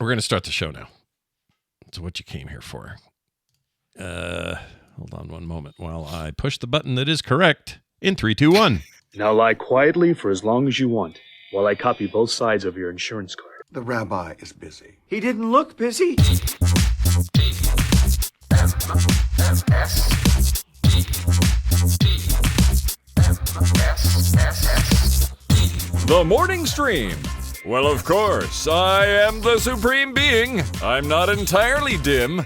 We're going to start the show now. That's what you came here for. Hold on one moment while I push the button that is correct in 3, 2, 1. Now lie quietly for as long as you want while I copy both sides of your insurance card. The rabbi is busy. He didn't look busy. The morning stream. Well, of course, I am the supreme being. I'm not entirely dim.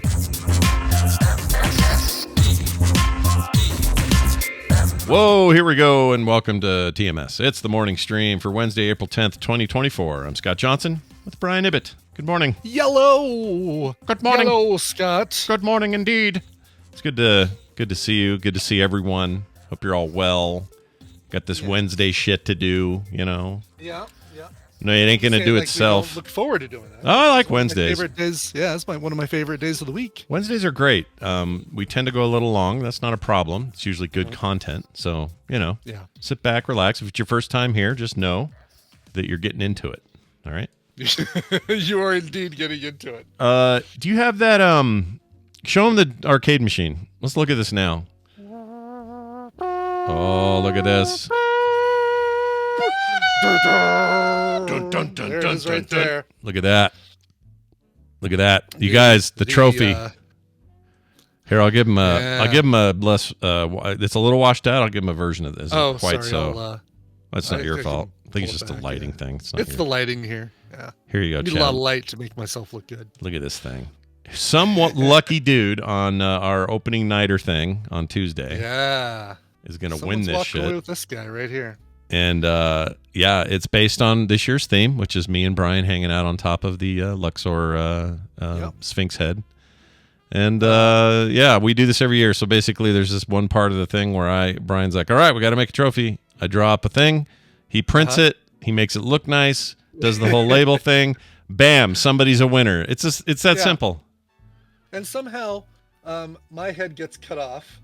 Whoa, here we go, and welcome to TMS. It's the morning stream for Wednesday, April 10th, 2024. I'm Scott Johnson with Brian Ibbett. Good morning. Yellow. Good morning. Hello, Scott. Good morning indeed. It's good to see you. Good to see everyone. Hope you're all well. Got this Wednesday shit to do, you know. Yeah. No, it ain't going to do itself. Look forward to doing that. Oh, I like Wednesdays. Favorite days. Yeah, it's one of my favorite days of the week. Wednesdays are great. We tend to go a little long. That's not a problem. It's usually good content. So, sit back, relax. If it's your first time here, just know that you're getting into it. All right? You are indeed getting into it. Do you have that? Show them the arcade machine. Let's look at this now. Oh, look at this. Dun, dun, dun, there it is right there. Look at that. Look at that. You guys, the trophy. Here, I'll give him a. Yeah. I'll give him a less. It's a little washed out. I'll give him a version of this. Oh, quite sorry. So. That's not your fault. I think it's just a lighting thing. It's the lighting here. Yeah. Here you go. I need a lot of light to make myself look good. Look at this thing. Somewhat lucky dude on our opening nighter thing on Tuesday. Yeah. Is going to win this shit. Away with this guy right here. And it's based on this year's theme, which is me and Brian hanging out on top of the Luxor Sphinx head. And we do this every year. So basically, there's this one part of the thing where Brian's like, "All right, we got to make a trophy." I draw up a thing, he prints it, he makes it look nice, does the whole label thing. Bam! Somebody's a winner. It's that simple. And somehow, my head gets cut off.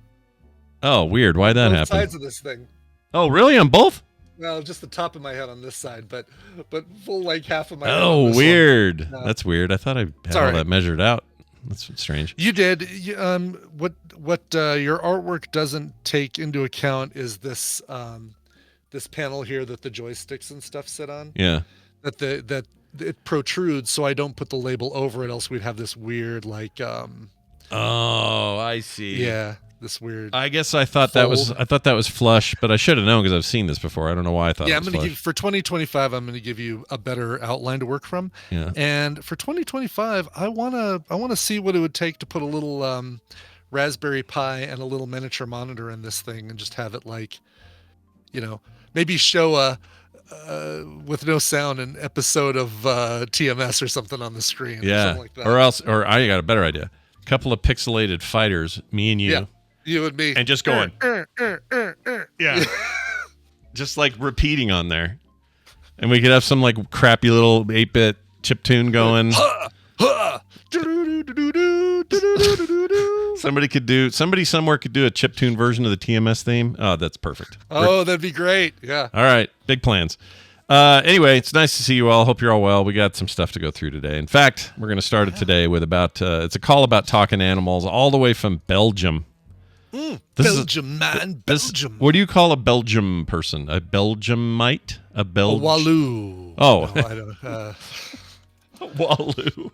Oh, weird! Why'd that happen? Sides of this thing. Oh, really? On both? Well, just the top of my head on this side, but full like half of my head. Oh, weird. That's weird. I thought I had all that measured out. That's strange. You did. What your artwork doesn't take into account is this this panel here that the joysticks and stuff sit on. Yeah. That it protrudes, so I don't put the label over it, else we'd have this weird like. Oh, I see. Yeah. This weird. I guess I thought that was flush, but I should have known because I've seen this before. I don't know why I thought. Yeah, I'm going to give for 2025. I'm going to give you a better outline to work from. Yeah. And for 2025, I wanna see what it would take to put a little Raspberry Pi and a little miniature monitor in this thing, and just have it maybe show with no sound an episode of TMS or something on the screen. Yeah. Or something like that. Or I got a better idea. A couple of pixelated fighters, me and you. Yeah. You and me. And just going. Yeah. Just like repeating on there. And we could have some like crappy little 8-bit chiptune going. Somebody somewhere could do a chiptune version of the TMS theme. Oh, that's perfect. Oh, that'd be great. Yeah. All right. Big plans. Anyway, it's nice to see you all. Hope you're all well. We got some stuff to go through today. In fact, we're going to start it today with it's a call about talking animals all the way from Belgium. Belgium. What do you call a Belgium person? A Belgiumite? A Waloo. Oh. No, I don't. Waloo.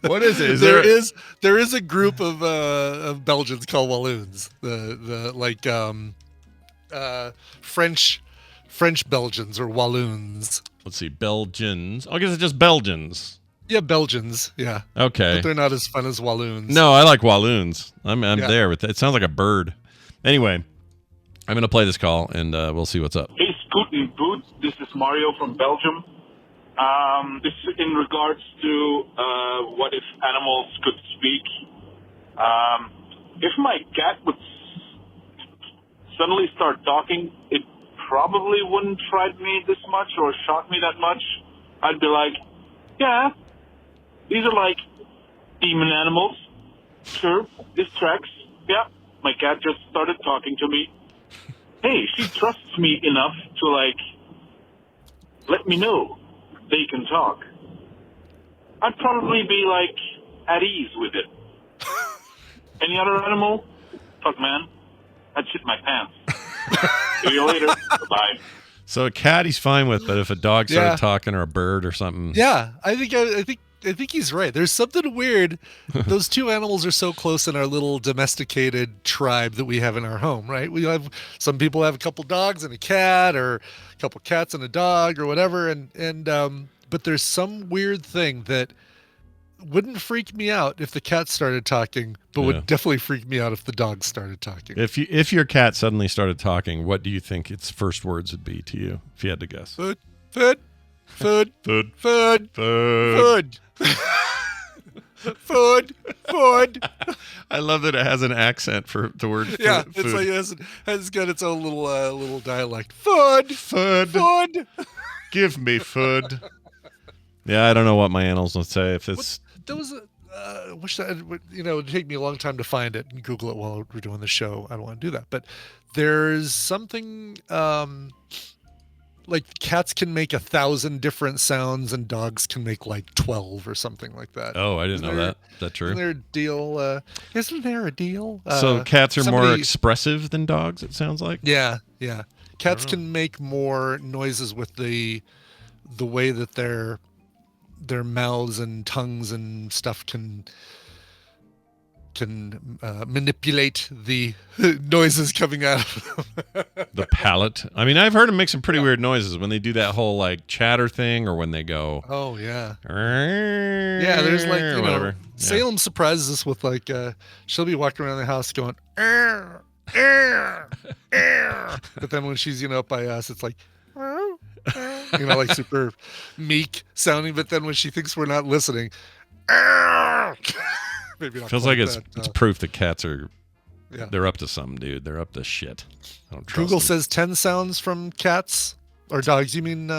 What is it? There is a group of Belgians called Walloons. French Belgians or Walloons. Let's see, Belgians. I guess it's just Belgians. Yeah, Belgians. Yeah. Okay. But they're not as fun as Walloons. No, I like Walloons. I'm there with it. It sounds like a bird. Anyway, I'm going to play this call and we'll see what's up. Hey, Scoot and Boot. This is Mario from Belgium. This is in regards to what if animals could speak. If my cat would suddenly start talking, it probably wouldn't frighten me this much or shock me that much. I'd be like, yeah, these are like demon animals. Sure, this tracks. Yeah, my cat just started talking to me. Hey, she trusts me enough to, like, let me know they can talk. I'd probably be like at ease with it. Any other animal? Fuck, man. I'd shit my pants. See you later. Bye. So a cat he's fine with, but if a dog started talking or a bird or something. Yeah, I think he's right. There's something weird. Those two animals are so close in our little domesticated tribe that we have in our home, right? We have some people have a couple dogs and a cat, or a couple cats and a dog, or whatever. And but there's some weird thing that wouldn't freak me out if the cat started talking, but would definitely freak me out if the dog started talking. If your cat suddenly started talking, what do you think its first words would be to you, if you had to guess? Food, food, food, Food. food, Food. food, food, food. I love that it has an accent for the word food. Yeah, it's like it's got its own little dialect. Food, Food. food. Give me food. Yeah, I don't know what my animals would say if it's. There was wish that it would take me a long time to find it and Google it while we're doing the show. I don't want to do that, but there's something like cats can make 1,000 different sounds and dogs can make like 12 or something like that. Oh, I didn't know that. Is that true? Isn't there a deal? Isn't there a deal? So cats are more expressive than dogs, it sounds like? Yeah. Cats can make more noises with the way that their mouths and tongues and stuff can manipulate the noises coming out of them. The palate. I mean, I've heard them make some pretty weird noises when they do that whole like chatter thing, or when they go. Oh yeah. Yeah, there's like whatever. Salem surprises us with like she'll be walking around the house going, but then when she's up by us, it's like. Like super meek sounding, but then when she thinks we're not listening, maybe not. Feels like it's proof that cats are they're up to something, dude. They're up to shit. I don't trust Google them. says 10 sounds from cats or dogs. You mean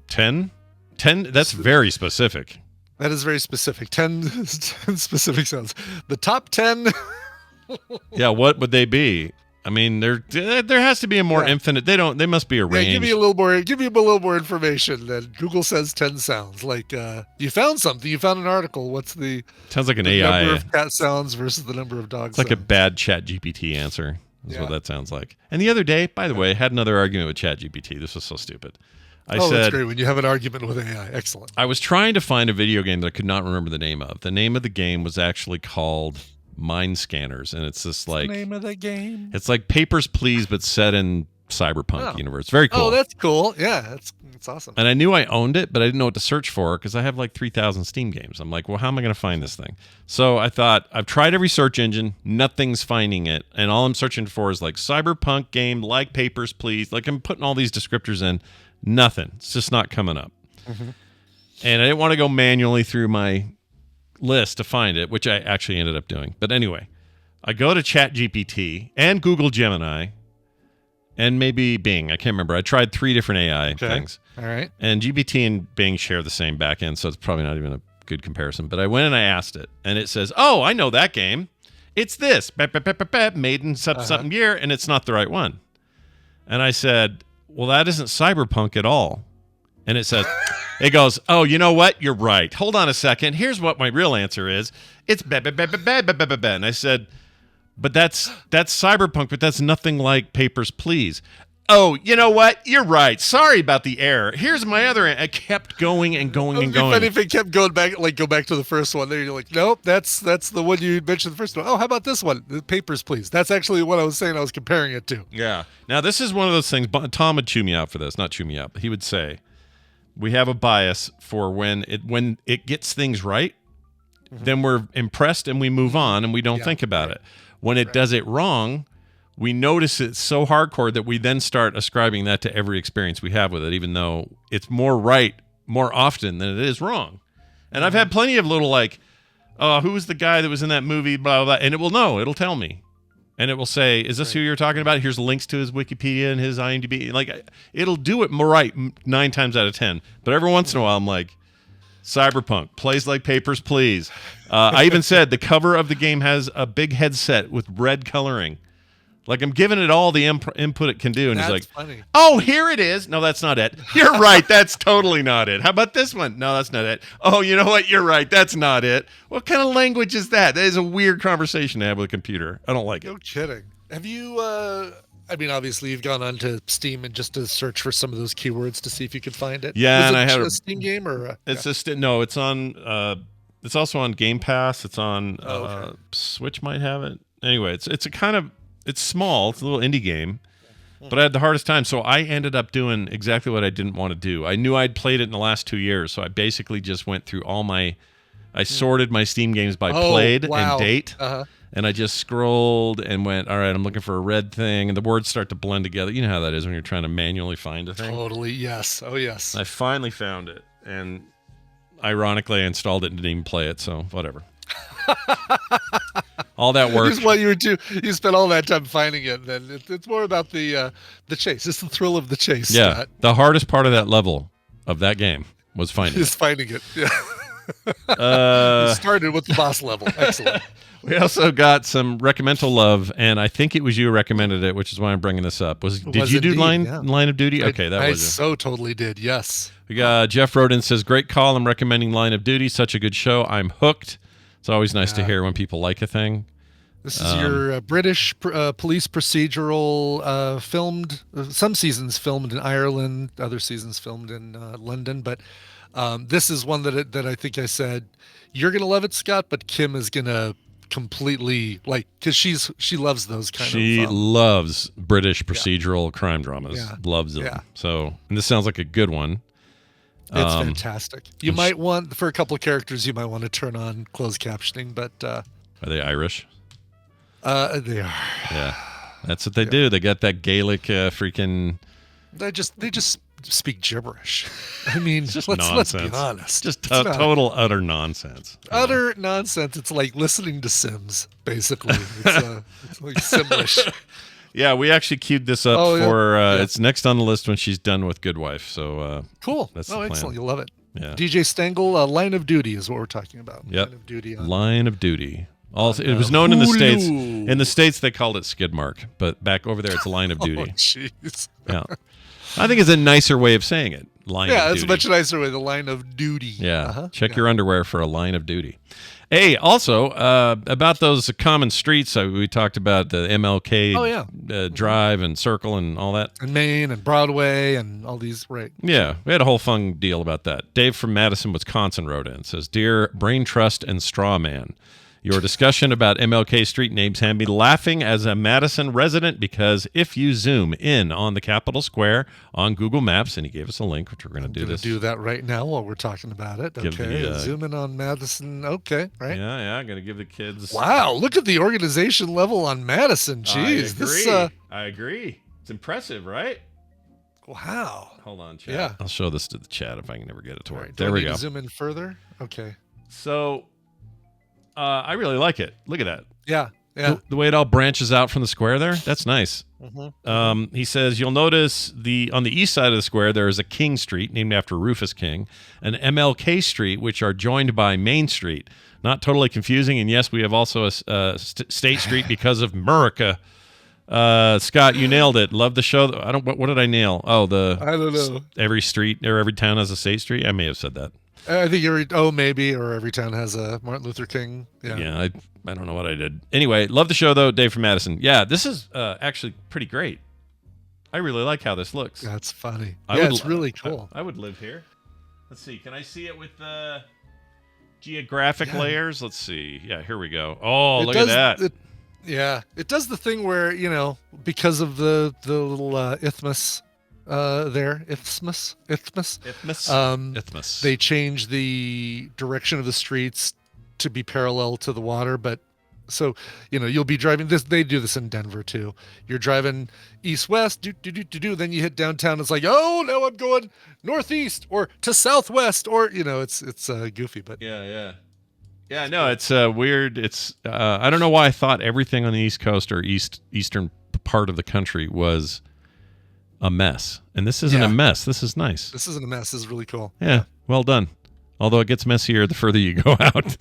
10? 10? That's very specific. That is very specific. 10 specific sounds. The top 10. Yeah, what would they be? I mean, there has to be a more infinite. They must be arranged. Yeah, give me a little more information. Then Google says 10 sounds. Like you found something. You found an article. What's the sounds like an the AI number of cat sounds versus the number of dog It's sounds? like a bad ChatGPT answer. Is what that sounds like. And the other day, by the way, I had another argument with ChatGPT. This was so stupid. I said, that's great when you have an argument with AI. Excellent. I was trying to find a video game that I could not remember the name of. The name of the game was actually called Mind Scanners, and it's this like name of the game. It's like Papers, Please, but set in cyberpunk universe. Very cool. Oh, that's cool. Yeah, it's awesome. And I knew I owned it, but I didn't know what to search for because I have like 3,000 Steam games. I'm like, well, how am I going to find this thing? So I thought, I've tried every search engine, nothing's finding it, and all I'm searching for is like cyberpunk game, like Papers, Please. Like I'm putting all these descriptors in, nothing. It's just not coming up. Mm-hmm. And I didn't want to go manually through my list to find it, which I actually ended up doing. But anyway, I go to ChatGPT and Google Gemini and maybe Bing. I can't remember. I tried 3 different AI things. All right. And GPT and Bing share the same backend, so it's probably not even a good comparison. But I went and I asked it, and it says, "Oh, I know that game. It's this made in something year, and it's not the right one." And I said, "Well, that isn't cyberpunk at all." And it says, it goes, "Oh, you know what? You're right. Hold on a second. Here's what my real answer is. It's And I said, "But that's cyberpunk, but that's nothing like Papers, Please." "Oh, you know what? You're right. Sorry about the error. Here's my other." I kept going and going and going. Funny if it kept going back, like go back to the first one. There, you're like, nope, that's the one you mentioned the first one. Oh, how about this one? The Papers, Please. That's actually what I was saying. I was comparing it to. Yeah. Now this is one of those things. Tom would chew me out for this. Not chew me out, but he would say, we have a bias for when it gets things right, then we're impressed and we move on and we don't think about it. When it does it wrong, we notice it so hardcore that we then start ascribing that to every experience we have with it, even though it's more right more often than it is wrong. And I've had plenty of little like, "Oh, who was the guy that was in that movie?" Blah, blah, blah. And it'll tell me. And it will say, "Is this who you're talking about? Here's links to his Wikipedia and his IMDb." Like, it'll do it more right 9 times out of 10. But every once in a while, I'm like, cyberpunk, plays like Papers, Please. I even said the cover of the game has a big headset with red coloring. Like I'm giving it all the input it can do, and That's he's like, funny. "Oh, here it is. No, that's not it. You're right. That's totally not it. How about this one? No, that's not it. Oh, you know what? You're right. That's not it. What kind of language is that? That is a weird conversation to have with a computer. I don't like it. No kidding. Have you? I mean, obviously, you've gone onto Steam and just to search for some of those keywords to see if you could find it. Yeah, Was and it I had a Steam game or it's no, it's on. It's also on Game Pass. It's on okay. Switch. Might have it. Anyway, it's a kind of it's small. It's a little indie game, but I had the hardest time. So I ended up doing exactly what I didn't want to do. I knew I'd played it in the last 2 years, so I basically just went through all my. I sorted my Steam games by played and date. And I just scrolled and went, all right, I'm looking for a red thing. And the words start to blend together. You know how that is when you're trying to manually find a thing. Totally, yes. Oh, yes. I finally found it. And ironically, I installed it and didn't even play it. So whatever. All that work. This is what you were doing. You spent all that time finding it. Then it's more about the chase. It's the thrill of the chase. Yeah. Scott. The hardest part of that level of that game was finding Just it. finding it. Yeah. You started with the boss level. Excellent. We also got some recommendal love, and I think it was you who recommended it, which is why I'm bringing this up. Did you do Line of Duty? Okay, that was it. I so totally did. Yes. We got Jeff Roden says, "Great call. I'm recommending Line of Duty. Such a good show. I'm hooked." It's always nice to hear when people like a thing. This is your British police procedural filmed. Some seasons filmed in Ireland, other seasons filmed in London, but this is one that I think I said you're gonna love it, Scott, but Kim is gonna completely because she loves those kind of. She loves British procedural crime dramas. Yeah. Loves them. Yeah. So, and this sounds like a good one. It's fantastic. You might want for a couple of characters, you might want to turn on closed captioning, but are they Irish? they are. Yeah, that's what they do. They got that Gaelic freaking. They just speak gibberish. I mean, Just let's nonsense. be honest. Just It's not- total utter nonsense. utter nonsense. It's like listening to Sims, basically. It's like Simlish. Yeah, we actually queued this up Oh, yeah. for. Yeah. It's next on the list when she's done with Good Wife. So Cool. That's the Oh, plan. excellent. You'll love it. yeah, DJ Stengel, Line of Duty is what we're talking about. Yep. Line of Duty. Line of Duty. Also, it was known in the Hulu. states. In the states, they called it Skid Mark, but back over there, it's Line of Oh, Duty. jeez. Yeah, I think it's a nicer way of saying it. Line Yeah, of it's a Duty. much nicer way. The Line of Duty. Yeah. Check your underwear for a line of duty. Hey, also, about those common streets, we talked about the MLK Drive and Circle and all that. And Maine and Broadway and all these, right. Yeah, we had a whole fun deal about that. Dave from Madison, Wisconsin wrote in, says, "Dear Brain Trust and Straw Man, your discussion about MLK street names had me laughing as a Madison resident because if you zoom in on the Capitol Square on Google Maps," and he gave us a link, which we're going to do this. Do that right now while we're talking about it. Give Okay. the, Zoom in on Madison. Okay. Right. Yeah, I'm going to give the kids. Wow. Look at the organization level on Madison. Jeez. I agree. It's impressive, right? Wow. Hold on, chat. Yeah. I'll show this to the chat if I can never get it to All work. right. Do There I we need go. to zoom in further. Okay. So, I really like it. Look at that. Yeah. Yeah. The way it all branches out from the square there, that's nice. Mm-hmm. He says, you'll notice on the east side of the square, there is a King Street named after Rufus King, an MLK Street, which are joined by Main Street. Not totally confusing. And yes, we have also a State Street because of Murica. Scott, you nailed it. Love the show. What did I nail? Oh, I don't know. Every street or every town has a State Street. I may have said that. I think maybe, or every town has a Martin Luther King. Yeah. Yeah, I don't know what I did. Anyway, love the show, though, Dave from Madison. Yeah, this is actually pretty great. I really like how this looks. That's funny. Yeah, it's really cool. I would live here. Let's see. Can I see it with the geographic layers? Let's see. Yeah, here we go. Oh, look at that. It does the thing where, because of the little isthmus isthmus. Isthmus. They change the direction of the streets to be parallel to the water, but so you'll be driving this. They do this in Denver too. You're driving east-west, then you hit downtown. It's like, oh, now I'm going northeast or to southwest, or it's goofy, but yeah. No, it's weird. It's I don't know why I thought everything on the East Coast or eastern part of the country was a mess, and this isn't a mess. This is nice. This isn't a mess. This is really cool. Yeah, well done. Although it gets messier the further you go out.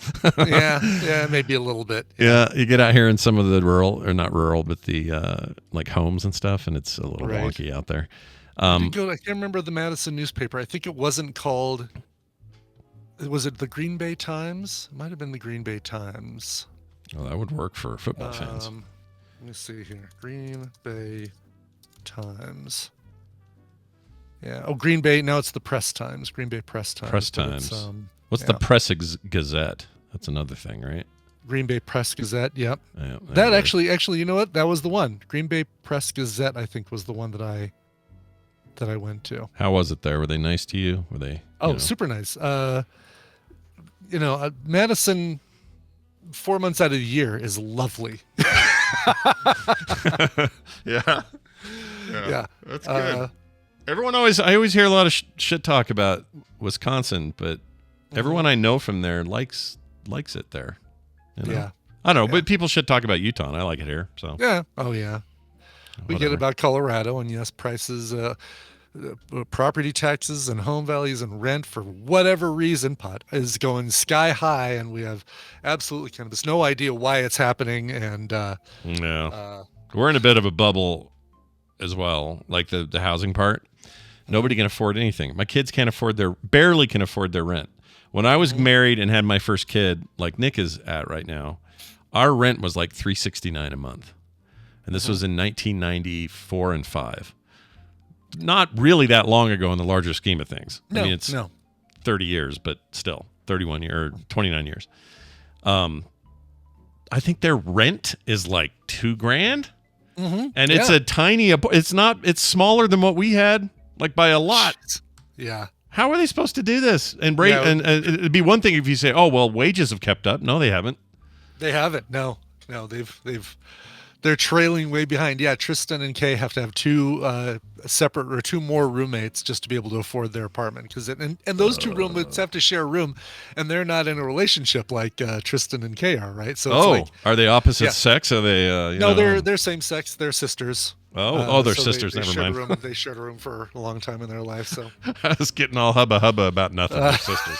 yeah, maybe a little bit. Yeah, you get out here in some of the rural, or not rural, but the like homes and stuff, and it's a little wonky out there. I can't remember the Madison newspaper. I think it wasn't called. Was it the Green Bay Times? It might have been the Green Bay Times. Well, that would work for football fans. Let me see here. Green Bay Times. Yeah. Oh, Green Bay. Now it's the Press Times. Green Bay Press Times. Press Times. What's the Press Gazette? That's another thing, right? Green Bay Press Gazette. Yep. Yeah, that actually, you know what? That was the one. Green Bay Press Gazette, I think, was the one that I went to. How was it there? Were they nice to you? Were they? Super nice. Madison, 4 months out of the year is lovely. Yeah. That's good. I always hear a lot of shit talk about Wisconsin, but everyone I know from there likes it there. Yeah. I don't know, but people should talk about Utah, and I like it here. So yeah. Oh yeah. We get about Colorado, and yes, prices, property taxes and home values and rent for whatever reason pot is going sky high, and we have absolutely no idea why it's happening. And we're in a bit of a bubble as well, like the housing part. Nobody can afford anything. My kids barely can afford their rent. When I was married and had my first kid, like Nick is at right now, our rent was like $369 a month. And this was in 1994 and 5. Not really that long ago in the larger scheme of things. I mean, it's 30 years, but still 31 years or 29 years. I think their rent is like $2,000. And it's a tiny, it's smaller than what we had, like by a lot. Yeah. How are they supposed to do this? And it'd be one thing if you say, "Oh, well, wages have kept up." No, they haven't. They haven't. No, they're trailing way behind. Yeah, Tristan and Kay have to have two separate or two more roommates just to be able to afford their apartment. And those two roommates have to share a room, and they're not in a relationship like Tristan and Kay are, right? So it's are they opposite sex? Are they? No, they're same sex. They're sisters. They're sisters. Never mind. They shared a room for a long time in their life. So I was getting all hubba about nothing. They're sisters.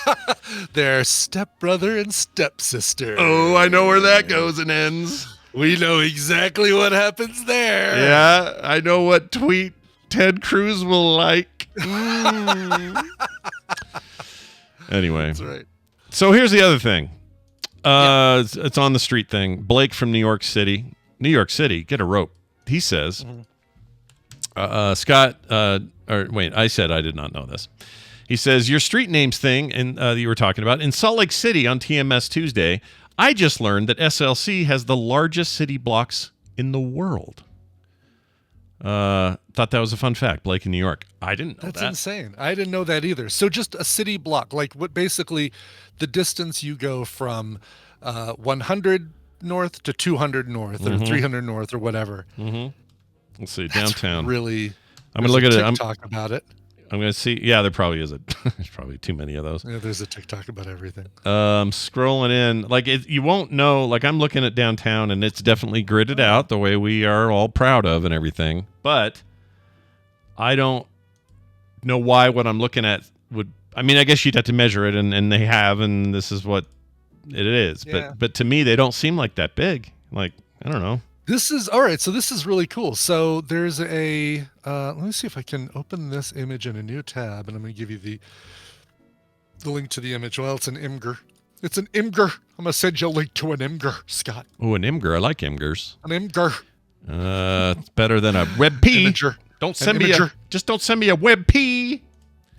They're stepbrother and stepsister. Oh, I know where that goes and ends. We know exactly what happens there. Yeah, I know what tweet Ted Cruz will like. Anyway. That's right. So here's the other thing. It's on the street thing. Blake from New York City. New York City, get a rope. He says, Scott, I said I did not know this. He says, your street names thing and you were talking about in Salt Lake City on TMS Tuesday, I just learned that SLC has the largest city blocks in the world. Thought that was a fun fact. Blake in New York. I didn't know that. That's insane. I didn't know that either. So just a city block, like what basically the distance you go from 100 north to 200 north or 300 north or whatever. Let's see, downtown. Really, I'm gonna look at it. Talk about it. I'm gonna see. Yeah, there probably is there's probably too many of those. Yeah, there's a TikTok about everything. Scrolling in, like you won't know. Like I'm looking at downtown, and it's definitely gridded out the way we are all proud of and everything. But I don't know why what I'm looking at would. I mean, I guess you'd have to measure it, and they have, and this is what it is. Yeah. But to me, they don't seem like that big. Like I don't know. This is all right. So this is really cool. So there's a let me see if I can open this image in a new tab, and I'm going to give you the link to the image. Well, it's an Imgur. It's an Imgur. I'm going to send you a link to an Imgur, Scott. Oh, an Imgur. I like Imgurs. An Imgur. It's better than a WebP. Imager. Don't send me just don't send me a WebP.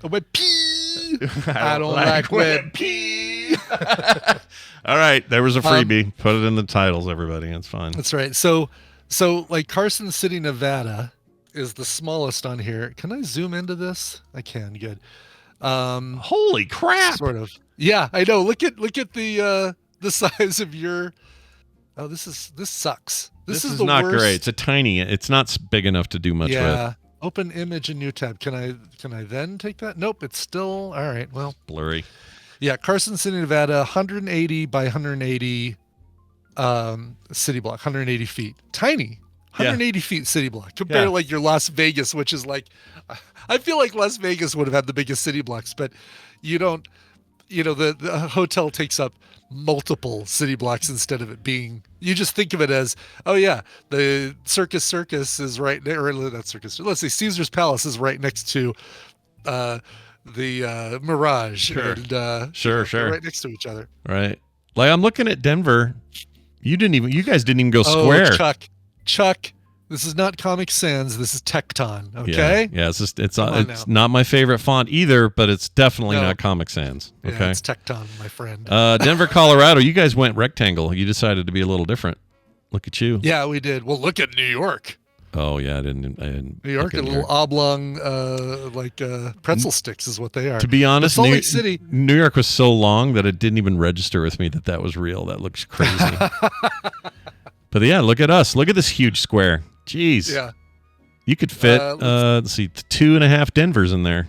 A WebP. I don't like WebP. All right, there was a freebie. Put it in the titles, everybody. It's fine. That's right. So like Carson City, Nevada is the smallest on here. Can I zoom into this? I can. Good. Holy crap! Sort of. Yeah, I know. Look at the size of your. Oh, this sucks. This is the not worst. Great. It's a tiny. It's not big enough to do much with. Yeah. Open image in new tab. Can I then take that? Nope. It's still all right. Well, blurry. Yeah, Carson City, Nevada, 180 by 180 city block, 180 feet. Tiny. 180 feet city block. Compared to like your Las Vegas, which is like, I feel like Las Vegas would have had the biggest city blocks, but you don't, the hotel takes up multiple city blocks instead of it being, you just think of it as, oh yeah, the Circus is right there, or not Circus, let's say Caesar's Palace is right next to the Mirage. Sure. And, Sure. they're right next to each other. Right. Like I'm looking at Denver. You guys didn't even go Oh, square. Chuck, this is not Comic Sans, this is Tecton, okay? Yeah, it's not my favorite font either, but it's definitely No. not Comic Sans. Okay. Yeah, it's Tecton, my friend. Denver, Colorado, you guys went rectangle. You decided to be a little different. Look at you. Yeah, we did. Well, look at New York. Oh yeah, I didn't. New York, look a at little oblong, pretzel sticks is what they are. To be honest, Salt Lake City. New York was so long that it didn't even register with me that was real. That looks crazy. But yeah, look at us. Look at this huge square. Jeez. Yeah. You could fit, let's see, 2.5 Denvers in there.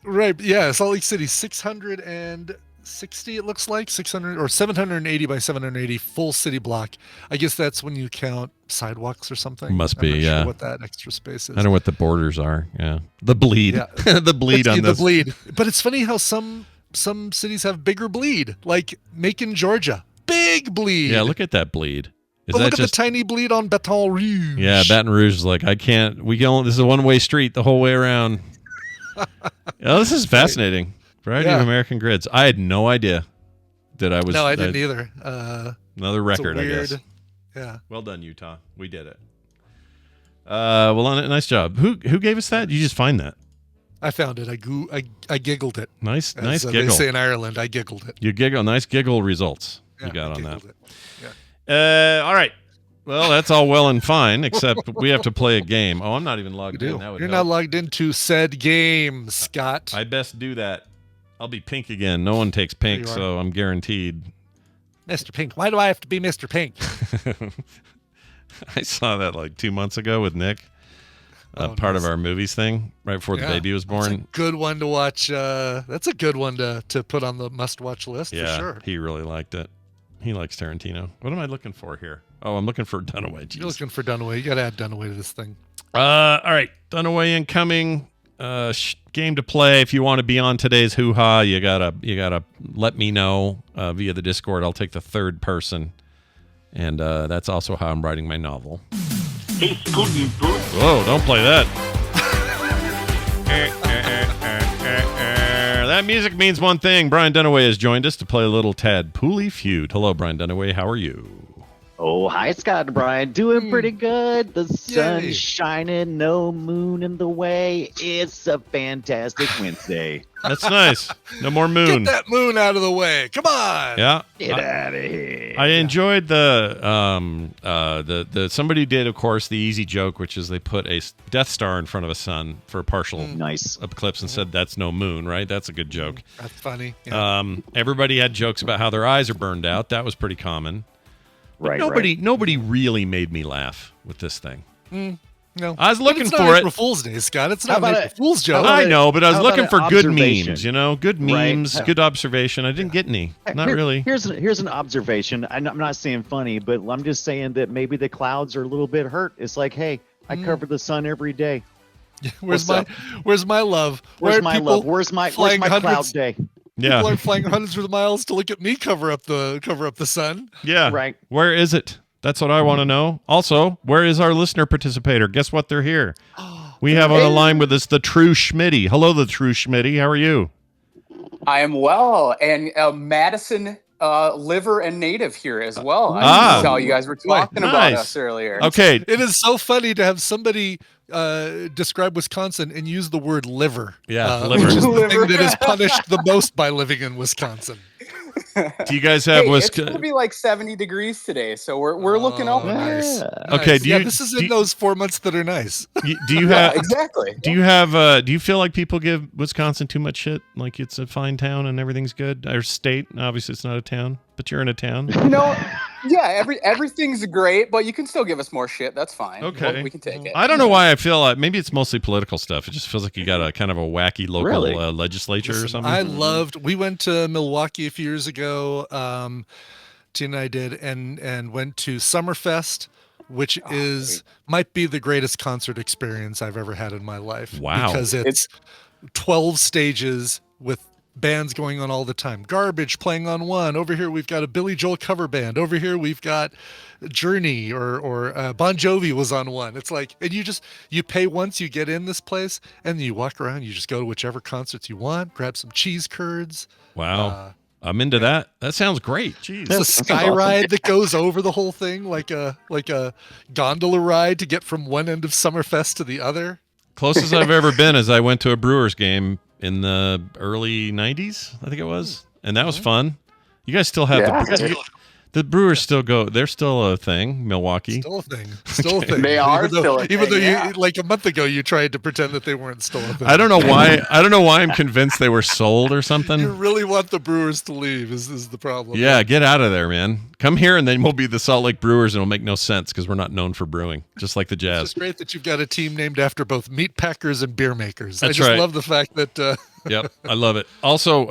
Right. Yeah. Salt Lake City, 660, it looks like 600 or 780 by 780 full city block. I guess that's when you count sidewalks or something. Must I'm be, not yeah. Sure what that extra space is. I don't know what the borders are. Yeah. The bleed. Yeah. The bleed on this. The bleed. But it's funny how some cities have bigger bleed, like Macon, Georgia. Big bleed. Yeah, look at that bleed. Is But that look at just the tiny bleed on Baton Rouge. Yeah, Baton Rouge is like, this is a one-way street the whole way around. Oh, this is fascinating. Variety of American grids. I had no idea that I was. No, I didn't either. Another record, I guess. Yeah. Well done, Utah. We did it. Well, nice job. Who gave us that? Did you just find that? I found it. I giggled it. Nice As, giggle. They say in Ireland, I giggled it. You giggle. Nice giggle results Yeah, you got I on that. giggled it. Yeah. All right. Well, that's all well and fine, except we have to play a game. Oh, I'm not even logged in. That would You're help. not logged into said game, Scott. I best do that. I'll be pink again. No one takes pink, You are. so I'm guaranteed. Mr. Pink. Why do I have to be Mr. Pink? I saw that like 2 months ago with Nick. Part of our movies thing right before the baby was born. That's a good one to watch. That's a good one to put on the must-watch list Yeah, for sure. he really liked it. He likes Tarantino. What am I looking for here? Oh, I'm looking for Dunaway. Jeez. You're looking for Dunaway. You got to add Dunaway to this thing. All right, Dunaway incoming. Game to play. If you want to be on today's hoo ha, you gotta let me know via the Discord. I'll take the third person, and that's also how I'm writing my novel. Hey, Scootin' Boots. Whoa! Don't play that. That music means one thing. Brian Dunaway has joined us to play a little Tadpooly Feud. Hello, Brian Dunaway. How are you? Oh, hi, Scott and Brian. Doing pretty good. The sun's Yay. shining, no moon in the way. It's a fantastic Wednesday. That's nice. No more moon. Get that moon out of the way. Come on. Yeah. Get out of here. I enjoyed the somebody did, of course, the easy joke, which is they put a Death Star in front of a sun for a partial Nice. eclipse and said that's no moon, right? That's a good joke. That's funny. Yeah. Everybody had jokes about how their eyes are burned out. That was pretty common. Right, Nobody really made me laugh with this thing. No. I was But looking it's for not it. April Fool's Day, Scott. It's How not about an April Fool's joke. about I know, but I was how looking about for an good observation? memes, good Right. memes, good observation. I didn't get any. Not really. Here's an observation. I'm not saying funny, but I'm just saying that maybe the clouds are a little bit hurt. It's like, hey, I cover the sun every day. Where's What's my love? Where's Why are my people love? Where's my flying cloud hundreds- day? Yeah. People are flying hundreds of miles to look at me cover up the sun. Yeah. Right. Where is it? That's what I want to know. Also, where is our listener participator? Guess what? They're here. We have on the line with us the True Schmitty. Hello, the True Schmitty. How are you? I am well, and Madison liver and native here as well. I Ah. saw you guys were talking about Nice. us earlier. Okay. It is so funny to have somebody describe Wisconsin and use the word liver. Yeah, liver. Which is the Liver. thing that is punished the most by living in Wisconsin. Do you guys have Hey, it's Wisconsin? gonna be like 70 degrees today, so we're looking up. Nice. Yeah. Okay, Nice. do yeah, you- this is do in you- those 4 months that are nice. Do you Yeah, have? exactly. Do you have? Do you feel like people give Wisconsin too much shit? Like it's a fine town and everything's good? Or state? Obviously, it's not a town, but you're in a town. No, yeah, everything's great, but you can still give us more shit. That's fine. Okay. we can take it. I don't know why I feel like maybe it's mostly political stuff. It just feels like you got a kind of a wacky local Really? legislature or something. I loved. We went to Milwaukee a few years ago. Tina and I did, and went to Summerfest, which might be the greatest concert experience I've ever had in my life. Wow. Because it's 12 stages with bands going on all the time. Garbage playing on one. Over here we've got a Billy Joel cover band. Over here we've got Journey or Bon Jovi was on one. It's like, and you pay once, you get in this place, and you walk around. You just go to whichever concerts you want. Grab some cheese curds. Wow. I'm into that. That sounds great. Jeez. There's a sky ride that goes over the whole thing, like a gondola ride to get from one end of Summerfest to the other. Closest I've ever been is I went to a Brewers game in the early 90s, I think it was. And that was fun. You guys still have the Brewers still go. They're still a thing, Milwaukee. Still a thing. Still a thing. They are still a thing. Even though you, like a month ago, you tried to pretend that they weren't still a thing. I don't know why. I don't know why I'm convinced they were sold or something. You really want the Brewers to leave is the problem. Yeah, get out of there, man. Come here, and then we'll be the Salt Lake Brewers, and it'll make no sense because we're not known for brewing, just like the Jazz. It's great that you've got a team named after both meat packers and beer makers. That's I just right. love the fact that. Yep, I love it. Also,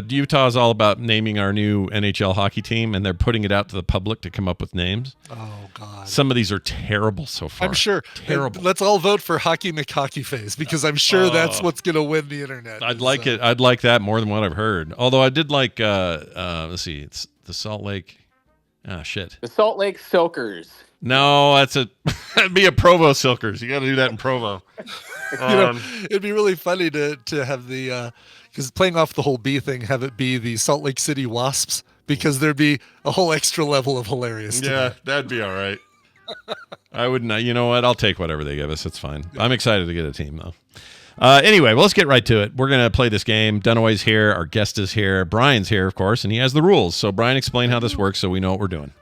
Utah is all about naming our new NHL hockey team, and they're putting it out to the public to come up with names. Oh God! Some of these are terrible so far. I'm sure. Terrible. Let's all vote for Hockey McHockeyface because I'm sure that's what's going to win the internet. I'd like it. I'd like that more than what I've heard. Although I did like. Let's see. It's the Salt Lake. Ah, shit. The Salt Lake Soakers. No, that'd be a Provo Silkers. You got to do that in Provo. It'd be really funny to have the because playing off the whole B thing, have it be the Salt Lake City Wasps because there'd be a whole extra level of hilarious. Yeah, that'd be all right. I would not. You know what? I'll take whatever they give us. It's fine. I'm excited to get a team though. Anyway, well, let's get right to it. We're going to play this game. Dunaway's here. Our guest is here. Brian's here, of course, and he has the rules. So, Brian, explain how this works so we know what we're doing.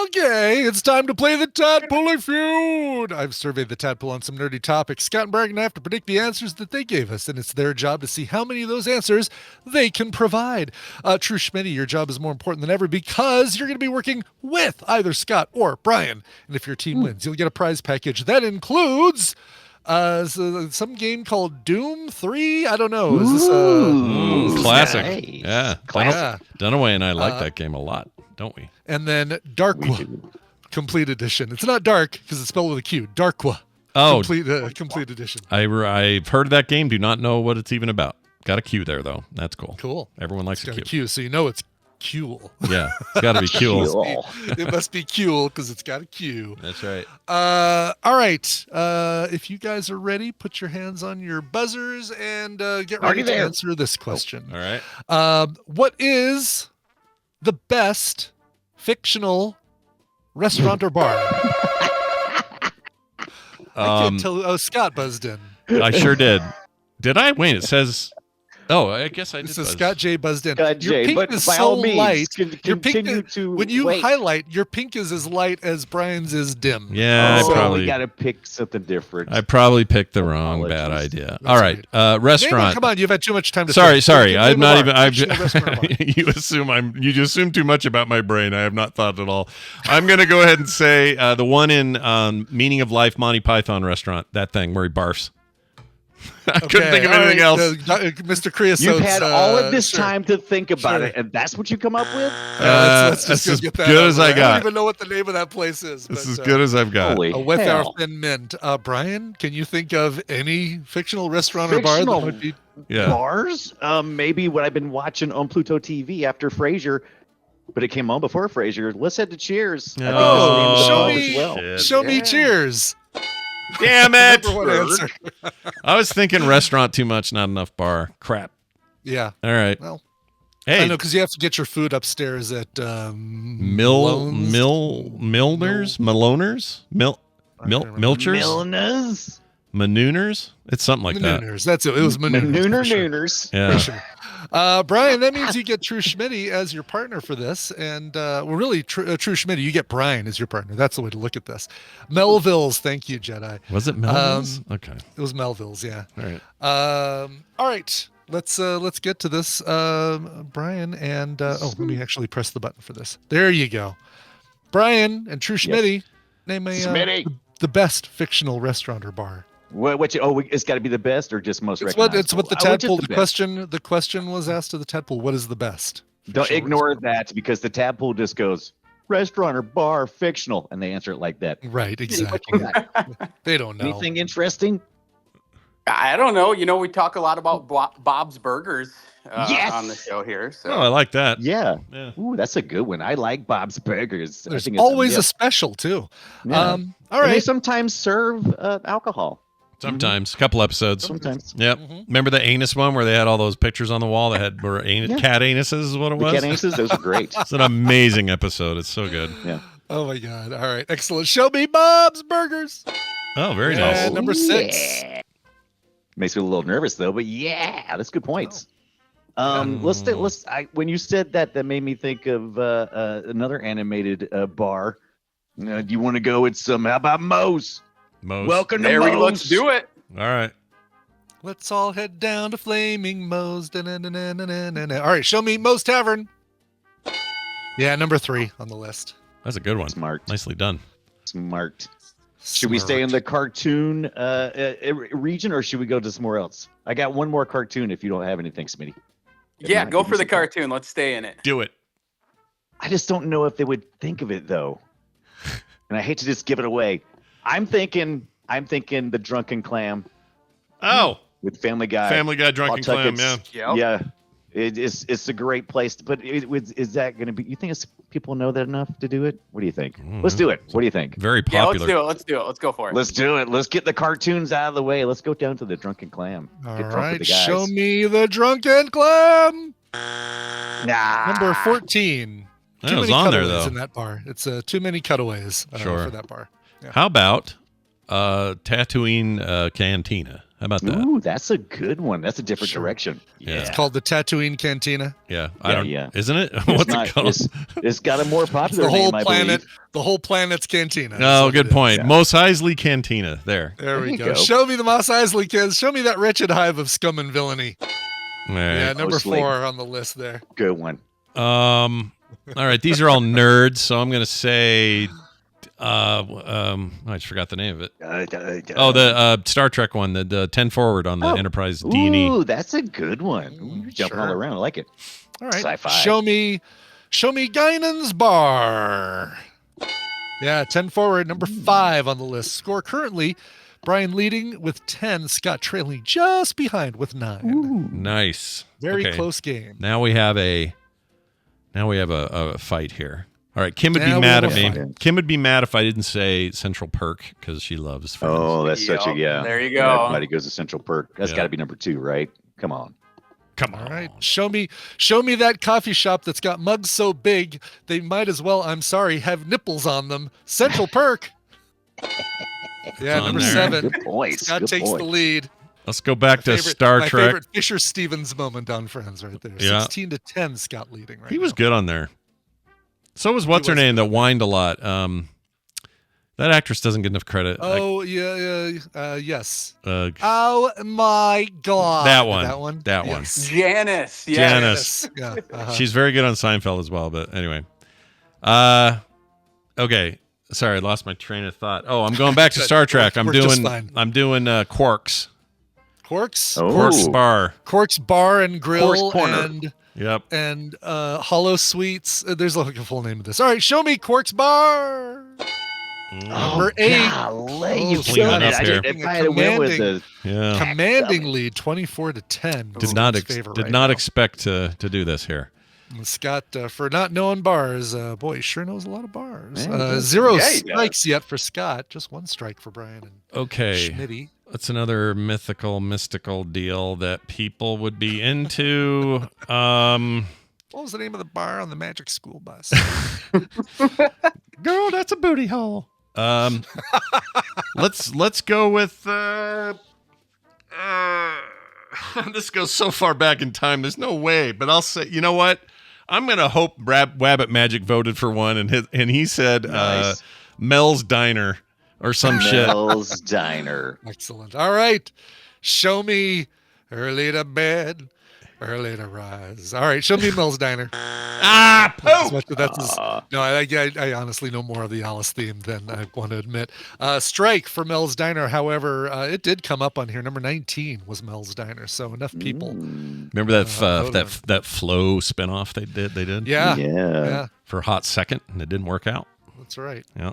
Okay, it's time to play the Tadpole Feud. I've surveyed the Tadpole on some nerdy topics. Scott and Brian are going to have to predict the answers that they gave us, and it's their job to see how many of those answers they can provide. True Schmitty, your job is more important than ever because you're going to be working with either Scott or Brian. And if your team wins, you'll get a prize package that includes some game called Doom 3. I don't know. Is this classic? Nice. Yeah, Classic. Dunaway and I like that game a lot, don't we? And then Darkwa Complete Edition. It's not dark because it's spelled with a Q. Darkwa. Oh, Complete Edition. I've heard of that game. Do not know what it's even about. Got a Q there though. That's cool. Cool. Everyone likes It's a got Q. a Q, so you know it's Cool. Yeah, it's got to be cool. It must be cool because it's got a Q. That's right. All right. If you guys are ready, put your hands on your buzzers and get ready to answer this question. All right. What is the best fictional restaurant or bar? I can't tell. Oh, Scott buzzed in. I sure did. Did I? Wait, it says. Oh, I guess I did. So Scott J buzzed in. Scott your J, pink but is by so all means, light. Your continue pink, to when you wait. highlight, your pink is as light as Brian's is dim. Yeah, Oh, I probably. we got to pick something different. I probably picked the wrong bad idea. All right, restaurant. Come on, you've had too much time to. Sorry. I'm not even. You You assume too much about my brain. I have not thought at all. I'm going to go ahead and say the one in Meaning of Life, Monty Python restaurant. That thing where he barfs. I couldn't think of anything else. Mr. Creosote's, You've had all of this time to think about it, and that's what you come up with? Let's that's just as get that good out as there. I got. I don't even know what the name of that place is. This but, is as good as I've got. Holy with our hell. thin mint. Brian, can you think of any fictional restaurant or bar that would be? Yeah. Bars? Maybe what I've been watching on Pluto TV after Frasier, but it came on before Frasier. Let's head to Cheers. I think that's the name of the show bar me, as well. Shit. show me Cheers. Damn it! Number one answer. I was thinking restaurant too much, not enough bar. Crap. Yeah. All right. Well, Hey, I know because you have to get your food upstairs at Miloners, Milchers, Milner's? Manooners. It's something like that. Manooners. That's it. It was Manooners. for sure. Nooners. Yeah. For sure. Brian, that means you get True Schmitty as your partner for this. And well, really, True Schmitty, you get Brian as your partner. That's the way to look at this. Melville's. Thank you, Jedi. Was it Melville's? Okay. It was Melville's, yeah. All right. All right. Let's get to this, Brian. And let me actually press the button for this. There you go. Brian and True Schmitty, name the best fictional restaurant or bar. It's got to be the best or just most recognizable? It's what the tadpole. The question was asked to the tadpole. What is the best? Don't ignore that because the tadpole just goes restaurant or bar fictional, and they answer it like that. Right, What you exactly. got? They don't know. Anything interesting? I don't know. You know, we talk a lot about Bob's Burgers Yes! on the show here. So Oh, I like that. Yeah. Yeah. Ooh, that's a good one. I like Bob's Burgers. I There's think it's always a myth. special too. Yeah. All And they right. sometimes serve alcohol. Sometimes, a couple episodes. Sometimes. Yep. Remember the anus one where they had all those pictures on the wall that were cat anuses is what it The was? cat anuses, those are great. It's an amazing episode. It's so good. Yeah. Oh my God. All right. Excellent. Show me Bob's Burgers. Oh, very Yeah, nice. number 6. Yeah. Makes me a little nervous though, but yeah, that's good points. When you said that made me think of another animated bar. Do you want to go with some? How about Moe's? Most. Welcome to there Moe's. let's do it. All right. Let's all head down to Flaming Moe's. Da-na-na-na-na-na-na. All right. Show me Moe's Tavern. Yeah, number 3 on the list. That's a good one. Smart. Nicely done. Smart. Should we stay in the cartoon region, or should we go to somewhere else? I got one more cartoon if you don't have anything, Smitty. If Yeah, not, go give me for the something. cartoon. Let's stay in it. Do it. I just don't know if they would think of it though, and I hate to just give it away. I'm thinking the Drunken Clam Oh, with Family Guy. Family Guy Drunken Clam. Yeah. Yep. Yeah. It's a great place, but is that going to be? You think people know that enough to do it? What do you think? Let's do it. What do you think? Very Yeah, popular. let's do it. Let's go for it. Let's do it. Let's get the cartoons out of the way. Let's go down to the Drunken Clam. All Get drunk with right. the guys. Show me the Drunken Clam. Nah. Number 14. That Too was many on there, cutaways though. in that bar. It's too many cutaways Sure. for that bar. Yeah. How about Tatooine Cantina? How about that? Ooh, that's a good one. That's a different Sure. direction. Yeah. It's called the Tatooine Cantina. Yeah. Yeah. Isn't it? It's What's not- it called? It's got a more It's popular the whole name, I planet. believe. The whole planet's cantina. That's Oh, what good it is. point. Yeah. Mos Eisley Cantina. There. There we you go. go. Show me the Mos Eisley kids. Show me that wretched hive of scum and villainy. All Yeah, right. number Mostly. 4 on the list there. Good one. All right. These are all nerds, so I'm gonna say. I just forgot the name of it. Oh, the Star Trek one, the 10 forward on the Enterprise D&E. Ooh, that's a good one. Ooh, you're jumping all Sure. around. I like it. All right. Sci-fi. Show me Guinan's Bar. Yeah, 10 forward, number 5 on the list. Score currently, Brian leading with 10, Scott trailing just behind with 9. Nice. Very Okay. close game. Now we have a fight here. All right, Kim would Now be we mad have at a me. fight. Kim would be mad if I didn't say Central Perk because she loves Friends. Oh, that's such a Yep, yeah. there you go. Everybody goes to Central Perk. That's Yeah. got to be number 2, right? Come on. Come All on. right. Show me that coffee shop that's got mugs so big they might as well, I'm sorry, have nipples on them. Central Perk. Yeah, on number there. 7. Good points. Scott Good takes the points. lead. Let's go back to My Star Trek. favorite Fisher Stevens moment on Friends right there. Yeah. 16 to 10, Scott leading right He was now. good on there. So was what's her was name that whined a lot. That actress doesn't get enough credit. Oh, yes. That Oh my God. one. That one. Yes. Janice. Yeah. Janice. Yeah. uh-huh. She's very good on Seinfeld as well. But anyway, okay. Sorry, I lost my train of thought. Oh, I'm going back to Star Trek. I'm We're just doing fine. Quarks. Quarks. Oh. Quarks Bar. Quarks Bar and Grill Quarks Corner. Yep. and Hollow Sweets. There's like a full name of this. All right, show me Quarks Bar. Number 8. Golly, you Clean killed it it. up I here. did, if I had went with the Yeah. Commanding lead, 24 to 10. Did not Scott's favor did right not now. expect to do this here. And Scott, for not knowing bars, boy, he sure knows a lot of bars. Yeah, he does. 0 Yeah, he does. strikes yet for Scott. Just 1 strike for Brian and Okay. Schmitty. That's another mystical deal that people would be into. What was the name of the bar on the Magic School Bus? Girl, that's a booty hole. Let's go with this goes so far back in time. There's no way, but I'll say, you know what? I'm gonna hope Wabbit Magic voted for one, and he said Nice. Mel's Diner or some shit. Mel's Diner. Excellent. All right. Show me early to bed, early to rise. All right. Show me Mel's Diner. Ah, poop. No, I honestly know more of the Alice theme than I want to admit. Strike for Mel's Diner. However, it did come up on here. Number 19 was Mel's Diner. So enough people. Remember that that Flow spinoff they did Yeah. Yeah. Yeah. for a hot second, and it didn't work out. That's right. Yeah.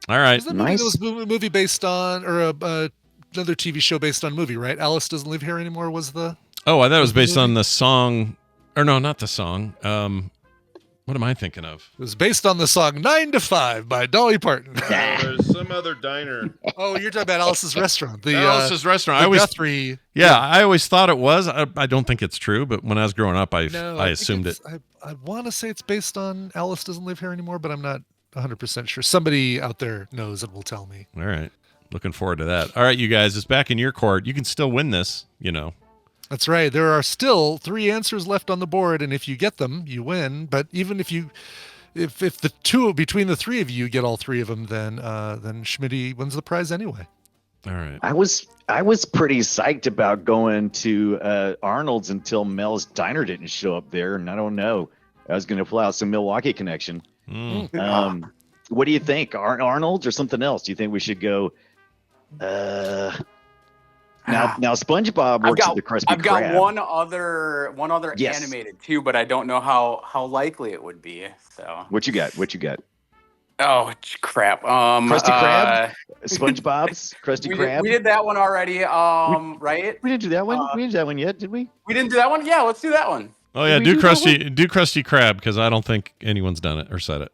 All right. Was that movie, Nice. that was a movie based on, or another TV show based on a movie, right? Alice Doesn't Live Here Anymore was the. Oh, I thought it was based on the song, or no, not the song. What am I thinking of? It was based on the song 9 to 5 by Dolly Parton. There's some other diner. Oh, you're talking about Alice's Restaurant. The Alice's Restaurant. the I always Guthrie. Yeah, I always thought it was. I don't think it's true, but when I was growing up, I think assumed it. I want to say it's based on Alice Doesn't Live Here Anymore, but I'm not 100% sure. Somebody out there knows and will tell me. All right. Looking forward to that. All right, you guys, it's back in your court. You can still win this, That's right. There are still 3 answers left on the board, and if you get them, you win. But even if the two between the 3 of you get all 3 of them, then Schmitty wins the prize anyway. All right. I was pretty psyched about going to Arnold's until Mel's Diner didn't show up there, and I don't know. I was going to fly out some Milwaukee connection. What do you think? Arnold's or something else? Do you think we should go? Now SpongeBob works at the Krusty Krab. I've got one other Yes. animated too, but I don't know how likely it would be. So What you got? oh crap. Krusty Krab? SpongeBob's Krusty Krab? We did that one already. Right? We didn't do that one. We didn't do that one yet, did we? We didn't do that one. Yeah, let's do that one. Oh yeah, Did we do do that Krusty Krab because I don't think anyone's done it or said it.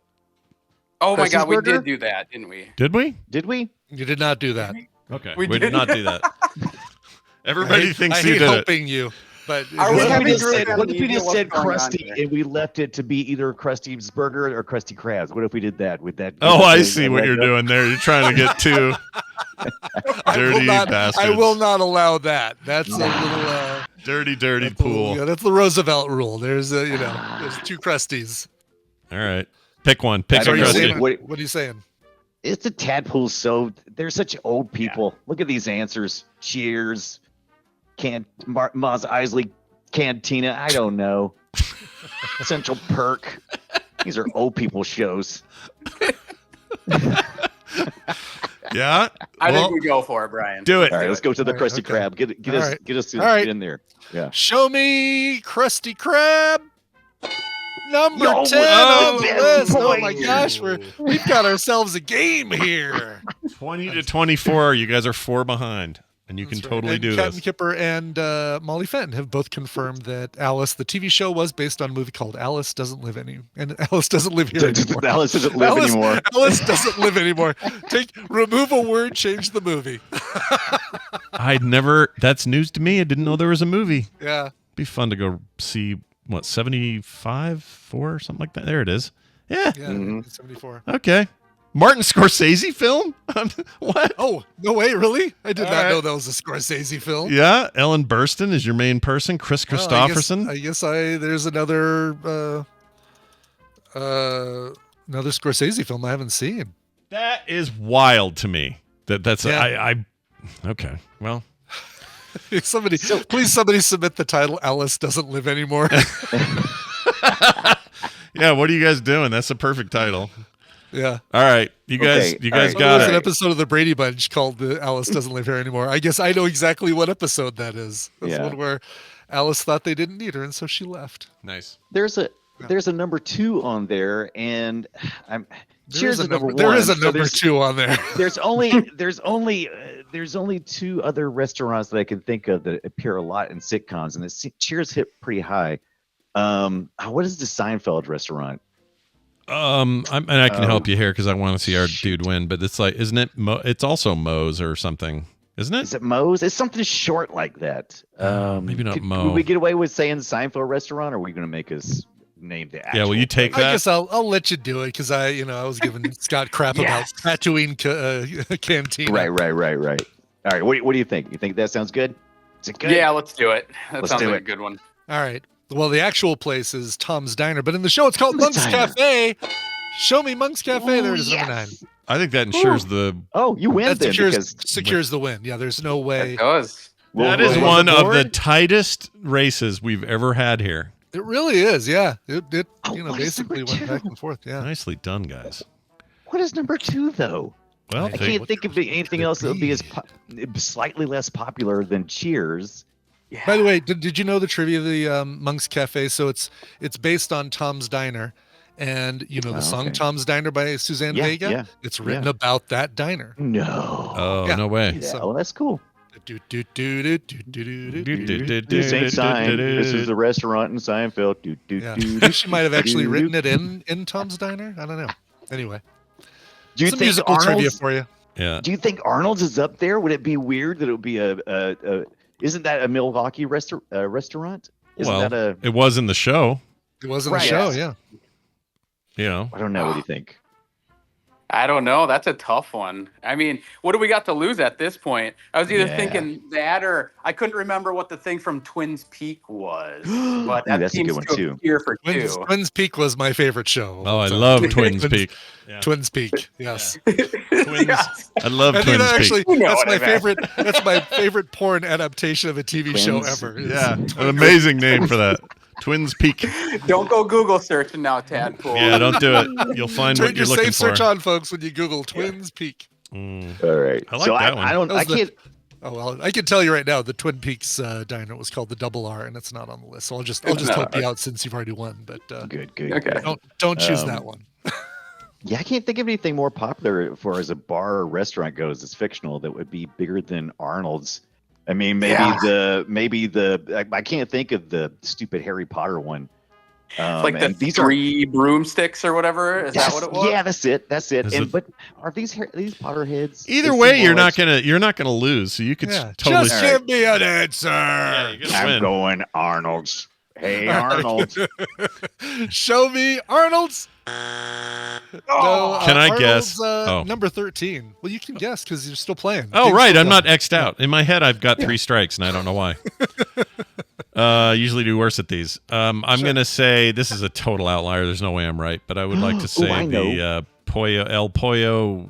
Oh my Krusty's God, we Burger? did do that, didn't we? Did we? Did we? You did not do that. Okay, We did did. not do that. Everybody thinks I you hate did it. helping you, but Are we What if having we just Drew said, have what an if we idea just what's said going on Krusty here? and we left it to be either Krusty's Burger or Krusty Krabs? What if we did that with that? Oh, I see what you're doing there. You're trying to get two dirty bastards. I will not allow that. That's a little Dirty that's a little- pool. yeah, that's the Roosevelt rule. There's there's 2 Krusties. All right, pick one. Pick I a don't know. Krusty. What are you saying? It's the tadpoles. So they're such old people. Look at these answers. Cheers. Mos Eisley Cantina. I don't know. Central Perk. These are old people shows. Yeah. I Well, think we go for it, Brian. do it. All right, let's go to the All right, Krusty okay. Krab. Get All us right. get us All right. in there. Yeah. Show me Krusty Krab. Number Yo, 10 oh, on the best list. Oh boy. my gosh, we've got ourselves a game here. 20 to 24. You guys are 4 behind, and you can That's right. totally And do Captain this. Kipper and Molly Fenton have both confirmed that Alice, the TV show, was based on a movie called Alice Doesn't Live Here anymore. Alice doesn't live anymore. Alice doesn't live anymore. Remove a word, change the movie. That's news to me. I didn't know there was a movie. Yeah. Be fun to go see, 75, 4 or something like that. There it is. Yeah. Yeah. Mhm. 74. Okay. Martin Scorsese film? What? Oh, no way, really? I did All not right. know that was a Scorsese film. Yeah. Ellen Burstyn is your main person. Chris Well, Christopherson. I guess there's another Scorsese film I haven't seen. That is wild to me. That's Yeah. okay. Well, Please somebody submit the title Alice Doesn't Live Anymore. yeah. What are you guys doing? That's a perfect title. Yeah. All right, you guys Okay, got There's it. an episode of the Brady Bunch called Alice Doesn't Live Here Anymore. I guess I know exactly what episode that is. That's Yeah. one where Alice thought they didn't need her, and so she left. Nice. There's a number 2 on there, and Cheers is number 1. There is a so number 2 on there. There's only 2 other restaurants that I can think of that appear a lot in sitcoms, and Cheers hit pretty high. What is the Seinfeld restaurant? And I can help you here because I want to see our dude win. But it's like, isn't it? It's also Moe's or something, isn't it? Is it Moe's? It's something short like that. Maybe not Moe. Would we get away with saying Seinfeld restaurant, or are we going to make us name the actual? Yeah, will you take I that? guess I'll let you do it because I was giving Scott crap Yes. about Tatooine Cantina. Right. All right. What do you think? You think that sounds good? Is it good? Yeah, let's do it. That Let's sounds do like it. a good one. All right. Well, the actual place is Tom's Diner, but in the show it's called Tom's Monk's Diner. Cafe. Show me Monk's Cafe. Ooh, There it is, number 9. yes. I think that ensures the. Oh, you win That then because secures the win. Yeah, there's no way. It does. That We'll is go one on of the board. tightest races we've ever had here. It really is. Yeah. It Oh, what is basically number went back 2? and forth. Yeah. Nicely done, guys. What is number 2 though? Well, I I they- can't think of anything else that would be as slightly less popular than Cheers. Yeah. By the way, did you know the trivia of the Monk's Cafe? So it's based on Tom's Diner, and the Oh, song okay. "Tom's Diner" by Suzanne Yeah, Vega. yeah, It's written yeah. about that diner. No. oh Yeah. no way. Yeah, well, that's cool. This ain't sign. This is the restaurant in Seinfeld. She might have actually written it in Tom's Diner. I don't know. Anyway, Do you some think musical trivia Arnold's? for you. Yeah. Do you think Arnold's is up there? Would it be weird that it would be a isn't that a Milwaukee restaurant? Isn't Well, that a? it was in the show. It was in the Right. show, yeah. You know. I don't know. What do you think? I don't know. That's a tough one. I mean, what do we got to lose at this point? I was either Yeah. thinking that, or I couldn't remember what the thing from Twins Peak was. But Ooh, that that's a seems good one, to too. appear for two. Twins Peak was my favorite show. Oh, I So- love Twins Peak. Yeah. Twins Peak, yes. Twins. Yes. I love I think Twins that actually Peak. You know that's what my I meant. favorite. That's my favorite porn adaptation of a TV show Twins. ever. Yeah, an amazing name for that. Twins Peak. Don't go Google searching now, Tadpole. Yeah, don't do it. You'll find Turn what your you're looking safe search for. on, folks, when you Google Twins Peak. Mm. All right. I like so that one. I don't. That I was the- can't. Oh well, I can tell you right now, the Twin Peaks diner was called the Double R, and it's not on the list. So I'll just It's not. help you out since you've already won. But Good. Good. Okay. good. don't choose Um, that one. Yeah, I can't think of anything more popular as far as a bar or restaurant goes. It's fictional that would be bigger than Arnold's. I mean, maybe Yeah. I can't think of the stupid Harry Potter one. Like the and these three broomsticks or whatever. Is that what it was? Yeah, that's it. That's it. Is And it- but are these Potterheads? Either They way, seem you're more not gonna lose. So you could Yeah, totally. just give me an answer. Yeah, you're gonna I'm win. going Arnold's. Hey, Arnold. Show me Arnold's. No, Can I Arnold's, guess? Oh. Number 13. Well, you can guess because you're still playing. Oh Game's right, still I'm not going. X'd out. In my head, I've got 3 strikes, and I don't know why. I usually do worse at these. I'm gonna say this is a total outlier. There's no way I'm right, but I would like to say I know. the Pollo El Pollo.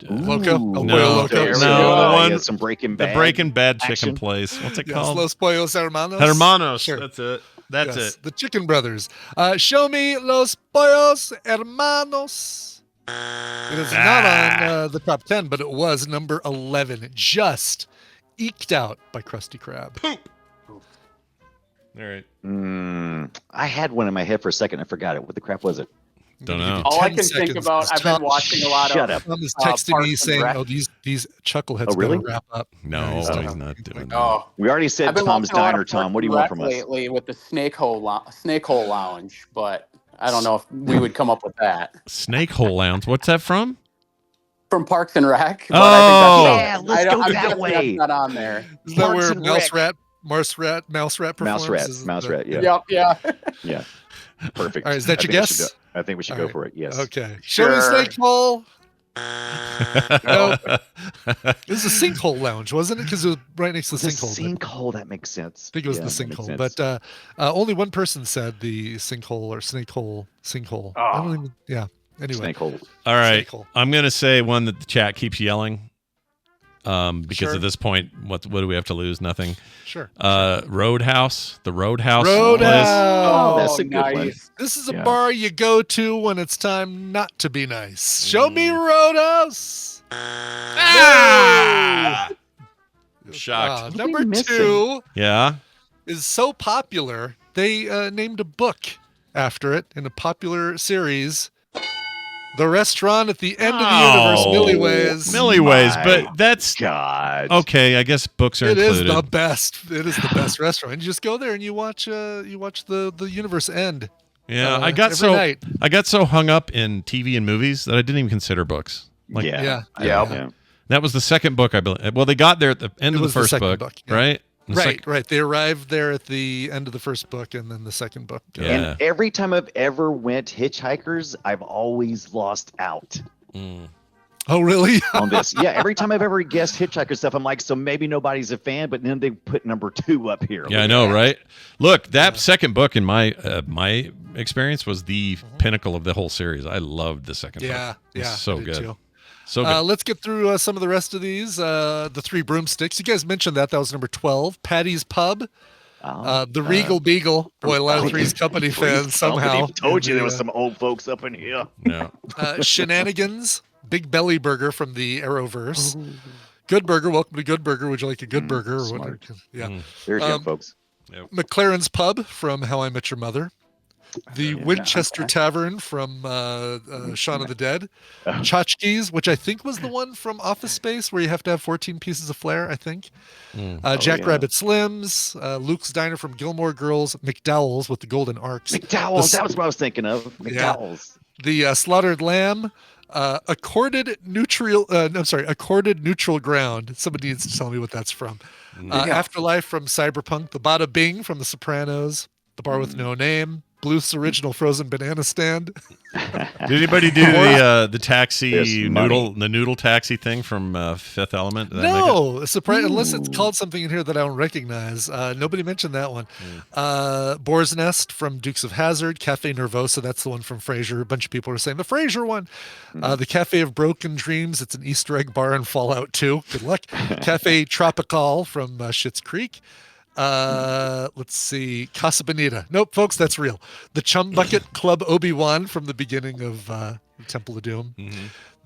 Loco? El Ooh, No, Pollo Loco? there we no, go. the one- Yeah, some Breaking The Bad. Breaking Bad chicken action. place. What's it Yes, called? Los Pollos Hermanos. Hermanos. Sure. That's it. That's Yes, it. The Chicken Brothers. Show me Los Pollos Hermanos. It is not on the top 10, but it was number 11. Just eked out by Krusty Krab. All right. I had one in my head for a second. I forgot it. What the crap was it? Don't know. All I 10 can think seconds. about, I've been Tom- watching a lot Shut of. up. Tom is Parks texting me and saying, Rec. "Oh, these chuckleheads Oh, really? better wrap up." No, Yeah, he's he's done. not doing that. Oh, We already said I've been Tom's watching a lot Diner, of Tom. Parks What do you and want Rec from us? lately with the Snake Hole Lounge, but I don't know if we would come up with that Snake Hole Lounge. What's that from? from Parks and Rec. But Oh. I think Yeah, let's go I'm that guessing way. That's not on there. Is that Parks where and Mouse Rec. Rat performs? Mouse Rat, yeah. Yep. Yeah. Perfect. All right, is that I your think we should guess? I think we should All go right. for it. Yes. Okay. Show me Sure. Snake Hole. No, it was the Sinkhole Lounge, wasn't it? Because it was right next to the The sinkhole. sinkhole, that makes sense. I think it was Yeah, the that makes sinkhole, sense. but only one person said the sinkhole or sinkhole. Oh. I don't even, yeah. Anyway, Snake hole. All right. Snake Hole. I'm gonna say one that the chat keeps yelling. Because Sure. at this point, what do we have to lose? Nothing. Sure. Roadhouse. The Roadhouse. Roadhouse. Oh, that's a good one. nice. This is a Yeah. bar you go to when it's time not to be nice. Show me Roadhouse. Ah! Shocked. What are we Number missing? 2 Yeah. is so popular, they named a book after it in a popular series. The restaurant at the end of the universe, Oh, Millie Ways. Millie Ways, My but that's God. okay. I guess books are It is included. the best. It is the best restaurant. You just go there and you watch the universe end. Yeah, I got every night. I got so hung up in TV and movies that I didn't even consider books. Like yeah. Yeah. that was the second book I believe. Well, they got there at the end It of the was the first second book, book, yeah. right? The Right, right. They arrived there at the end of the first book and then the second book. Yeah. And every time I've ever went hitchhikers, I've always lost out Oh, really? on this. Yeah, every time I've ever guessed hitchhiker stuff, I'm like, so maybe nobody's a fan, but then they put number 2 up here. Yeah, I know, right? Look, that second book in my my experience was the pinnacle of the whole series. I loved the second book. Yeah, It was yeah. so I did good. too. So good. Let's get through some of the rest of these. The Three Broomsticks. You guys mentioned that. That was number 12. Patty's Pub. The Regal Beagle. Boy, a lot of Three's Company fans somehow. Told you there was Yeah. some old folks up in here. Yeah. Shenanigans. Big Belly Burger from the Arrowverse. Good Burger. Welcome to Good Burger. Would you like a good burger? Or what? smart. Yeah. Mm. There's you, folks. McLaren's Pub from How I Met Your Mother. The Winchester Tavern from Shaun of the Dead. Tchotchkes, which I think was the one from Office Space where you have to have 14 pieces of flair, I think. Jackrabbit Slims, Luke's Diner from Gilmore Girls, McDowell's with the golden arcs. McDowell's, that was what I was thinking of. McDowell's. The Slaughtered Lamb, Accorded Neutral Ground. Somebody needs to tell me what that's from. Afterlife from Cyberpunk, the Bada Bing from The Sopranos, The Bar with No Name, Bluth's Original Frozen Banana Stand. Did anybody do the taxi noodle taxi thing from Fifth Element? No, unless it's called something in here that I don't recognize. Nobody mentioned that one. Boar's Nest from Dukes of Hazzard, Cafe Nervosa, that's the one from Frasier. A bunch of people are saying the Frasier one. The Cafe of Broken Dreams, it's an Easter egg bar in Fallout 2. Good luck. Cafe Tropical from Schitt's Creek. Let's see, Casa Bonita. Nope, folks, that's real. The Chum Bucket Club Obi-Wan from the beginning of Temple of Doom.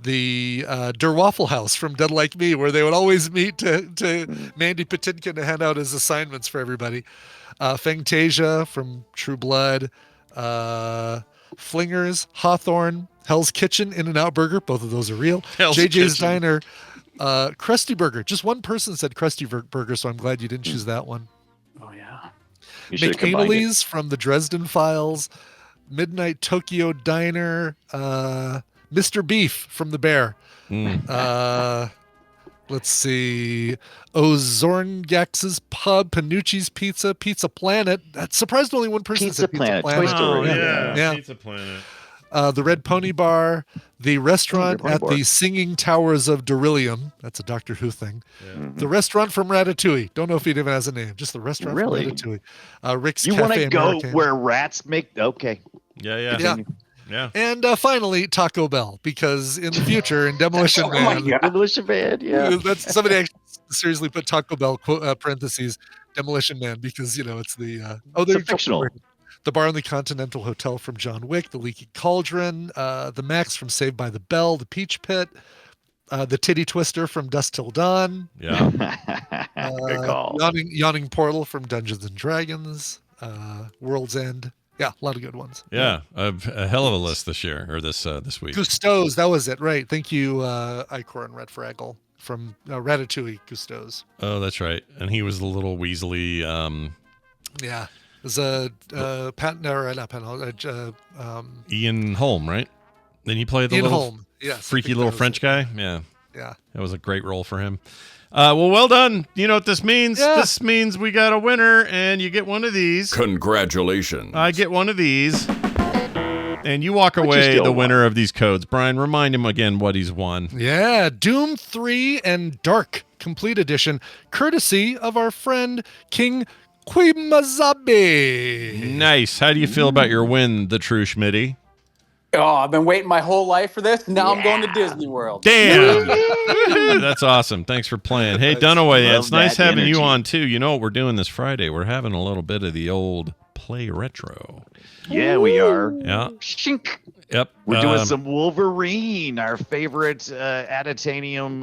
The Der Waffle House from Dead Like Me, where they would always meet to Mandy Patinkin to hand out his assignments for everybody. Fangtasia from True Blood. Flingers, Hawthorne, Hell's Kitchen, In-N-Out Burger. Both of those are real. JJ's Diner. Krusty Burger. Just one person said Krusty Burger, so I'm glad you didn't choose that one. Oh, yeah. McAnally's from the Dresden Files. Midnight Tokyo Diner. Mr. Beef from The Bear. Let's see. Ozorngax's Pub, Panucci's Pizza, Pizza Planet. That's surprised only one person said Pizza Planet. Toy Story. Yeah. Pizza Planet. The Red Pony Bar, the restaurant at the Singing Towers of Beryllium. That's a Doctor Who thing. The restaurant from Ratatouille. Don't know if it even has a name. Just the restaurant from Ratatouille. Rick's You Cafe want to go Americana. where rats make... Okay. Yeah. And finally, Taco Bell, because in the future, in Demolition Man... Demolition Man, That's, somebody actually seriously put Taco Bell, parentheses, Demolition Man, because, it's the... it's fictional. The Bar in the Continental Hotel from John Wick, The Leaky Cauldron, the Max from Saved by the Bell, The Peach Pit, the Titty Twister from Dusk Till Dawn. Yeah. Good call. Yawning Portal from Dungeons and Dragons, World's End. Yeah, a lot of good ones. Yeah, a hell of a list this year, or this week. Cousteau's, that was it, right. Thank you, Icor and Red Fraggle from Ratatouille, Cousteau's. Oh, that's right. And he was the little Weasley... Yeah. There's a Ian Holm, right? Then you play the Ian little Holm. Yes, freaky little French guy. Yeah. Yeah. That was a great role for him. Well done. You know what this means? Yeah. This means we got a winner, and you get one of these. Congratulations. I get one of these. And you walk away the winner of these codes. Brian, remind him again what he's won. Yeah, Doom 3 and Dark Complete Edition, courtesy of our friend King Quimazabe. Nice. How do you feel about your win, the true Schmitty? Oh, I've been waiting my whole life for this. Now I'm going to Disney World. Damn. That's awesome. Thanks for playing. Hey, Dunaway, it's nice having you on, too. You know what we're doing this Friday? We're having a little bit of the old Play Retro. Yeah, we are. Yeah. Shink. Yep. We're doing some Wolverine, our favorite adatanium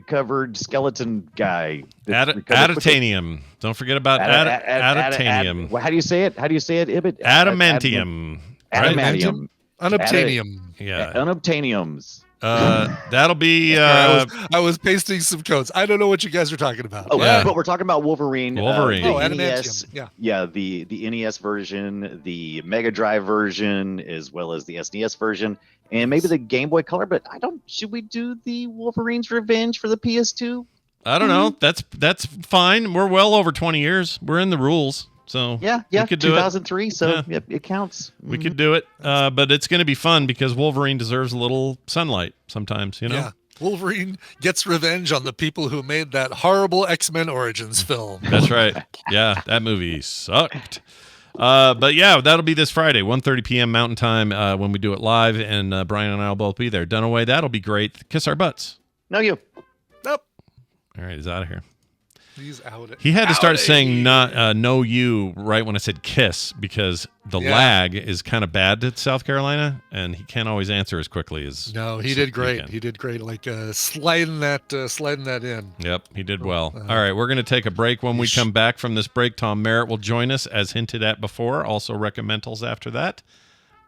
covered skeleton guy. Adatanium. Don't forget about adatanium. How do you say it? Ibit? Adamantium. Adamantium. Unobtainium. Yeah. Unobtainiums. That'll be. I was pasting some codes. I don't know what you guys are talking about. Oh, yeah. But we're talking about Wolverine. Adamantium. Yeah, the NES version, the Mega Drive version, as well as the SNES version, and maybe the Game Boy Color. But should we do the Wolverine's Revenge for the PS2? I don't know. That's fine. We're well over 20 years. We're in the rules. So yeah, we could do 2003. it. So it counts. We could do it, but it's going to be fun because Wolverine deserves a little sunlight sometimes. Yeah, Wolverine gets revenge on the people who made that horrible X-Men Origins film. That's right. Yeah, that movie sucked. But yeah, that'll be this Friday, 1:30 p.m. Mountain Time when we do it live, and Brian and I will both be there. Dunaway, that'll be great. Kiss our butts. No, you. Nope. All right, he's out of here. He's out. He had to start saying not "no you" right when I said "kiss" because the lag is kind of bad to South Carolina, and he can't always answer as quickly as. No, he did great. He did great, like sliding that in. Yep, he did well. All right, we're going to take a break. When we come back from this break, Tom Merritt will join us, as hinted at before. Also, recommendals after that.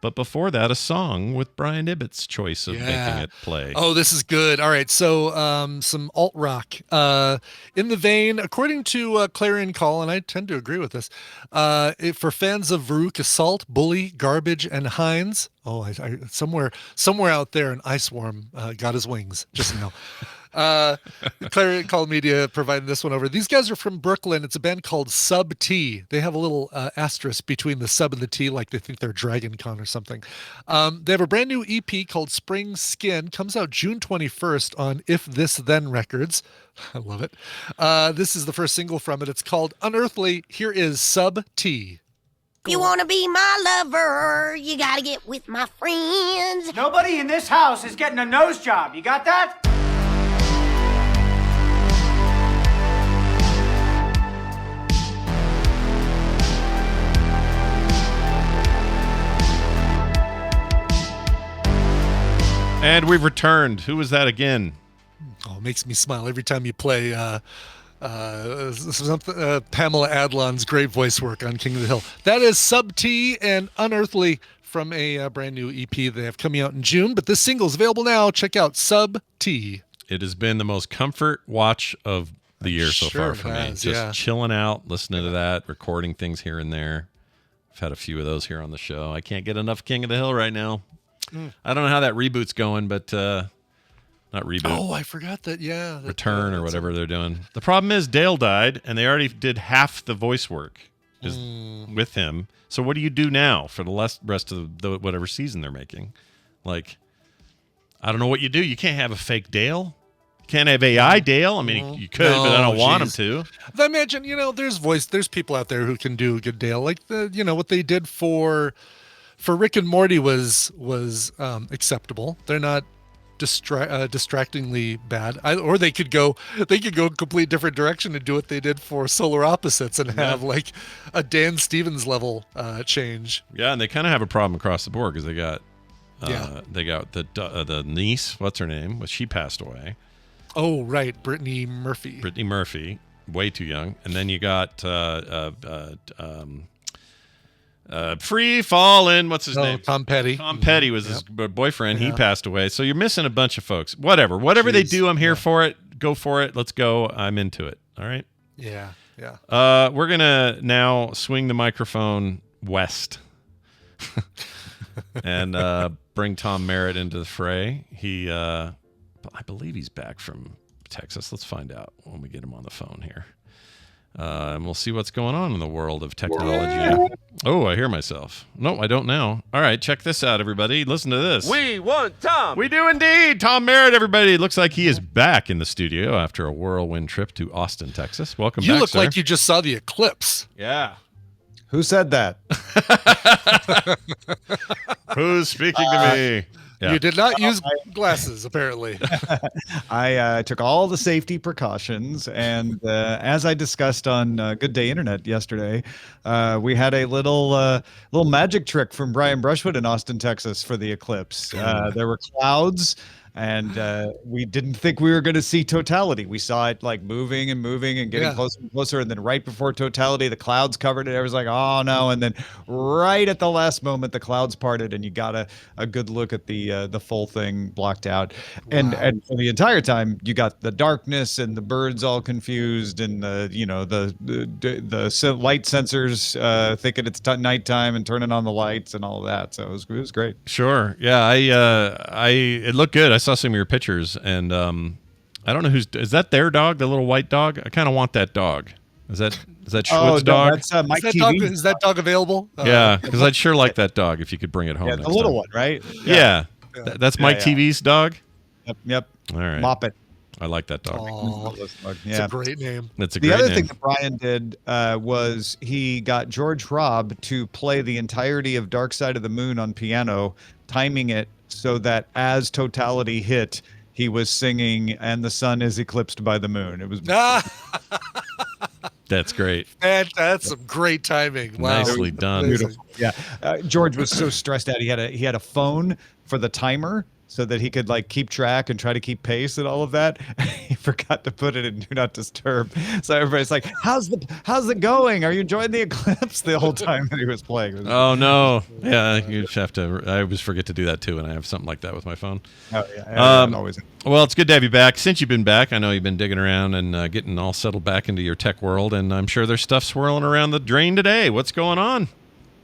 But before that, a song with Brian Ibbott's choice of making it play. Oh, this is good. All right, so some alt rock. In the vein, according to Clarion Call, and I tend to agree with this, for fans of Veruca Assault, Bully, Garbage, and Hines. Oh, I somewhere out there, an ice worm got his wings. Just now. Clarion Call Media providing this one over. These guys are from Brooklyn. It's a band called Sub T. They have a little asterisk between the sub and the T, like they think they're Dragon Con or something. They have a brand new EP called Spring Skin. Comes out June 21st on If This Then Records. I love it. This is the first single from it. It's called Unearthly. Here is Sub T. You want to be my lover, you got to get with my friends. Nobody in this house is getting a nose job. You got that? And we've returned. Who was that again? Oh, it makes me smile every time you play Pamela Adlon's great voice work on King of the Hill. That is Sub T and Unearthly from a brand new EP they have coming out in June. But this single is available now. Check out Sub T. It has been the most comfort watch of the year so far for me. Just chilling out, listening to that, recording things here and there. I've had a few of those here on the show. I can't get enough King of the Hill right now. I don't know how that reboot's going, but not reboot. Oh, I forgot that. Yeah, Return or whatever they're doing. The problem is Dale died, and they already did half the voice work with him. So what do you do now for the rest of the whatever season they're making? Like, I don't know what you do. You can't have a fake Dale. You can't have AI Dale. I mean, you could, but I don't want him to. I imagine there's people out there who can do a good Dale, like what they did for Rick and Morty was acceptable. They're not distractingly bad. Or they could go a complete different direction and do what they did for Solar Opposites and have like a Dan Stevens level change. Yeah, and they kind of have a problem across the board because they got the niece. What's her name? She passed away. Oh right, Brittany Murphy, way too young. And then you got Free Fallin', what's his name? Tom Petty. Tom Petty was his boyfriend. He passed away. So you're missing a bunch of folks. Whatever they do, I'm here for it. Go for it. Let's go. I'm into it. All right. Yeah. We're gonna now swing the microphone west and bring Tom Merritt into the fray. I believe he's back from Texas. Let's find out when we get him on the phone here. And we'll see what's going on in the world of technology. Oh, I hear myself. No, I don't now. All right, check this out, everybody. Listen to this. We want Tom. We do indeed. Tom Merritt, everybody. Looks like he is back in the studio after a whirlwind trip to Austin, Texas. Welcome back, You look sir. like you just saw the eclipse. Yeah. Who said that? Who's speaking to me? Yeah. You did not use glasses, apparently. I took all the safety precautions, and as I discussed on Good Day Internet yesterday, we had a little magic trick from Brian Brushwood in Austin, Texas for the eclipse. There were clouds, and we didn't think we were going to see totality. We saw it like moving and getting closer and closer, and then right before totality, the clouds covered it. Everyone's like, oh no. And then right at the last moment, the clouds parted, and you got a good look at the full thing blocked out. Wow. And for the entire time, you got the darkness and the birds all confused, and the light sensors thinking it's nighttime and turning on the lights and all of that. So it was great. Sure. Yeah. It looked good. I saw some of your pictures, and I don't know is that their dog, the little white dog? I kind of want that dog. Is that Schwit's dog? That's Mike TV. Is that dog available? Yeah, because I'd sure like that dog if you could bring it home. Yeah, next the little time. one, right? Yeah. That's Mike TV's dog? Yep. All right. Moppet. I like that dog. It's a great name. That's a great name. The other thing that Brian did was he got George Robb to play the entirety of Dark Side of the Moon on piano, timing it so that as totality hit, he was singing "And the Sun is Eclipsed by the Moon." It was That's great. And that's some great timing. Wow. Nicely done. Beautiful. Yeah. George was so stressed out. He had a phone for the timer so that he could like keep track and try to keep pace and all of that. He forgot to put it in do not disturb. So everybody's like, how's it going? Are you enjoying the eclipse the whole time that he was playing? Oh no. Yeah, you just have to I always forget to do that too, and I have something like that with my phone. Oh yeah. Always. Well, it's good to have you back. Since you've been back, I know you've been digging around and getting all settled back into your tech world, and I'm sure there's stuff swirling around the drain today. What's going on?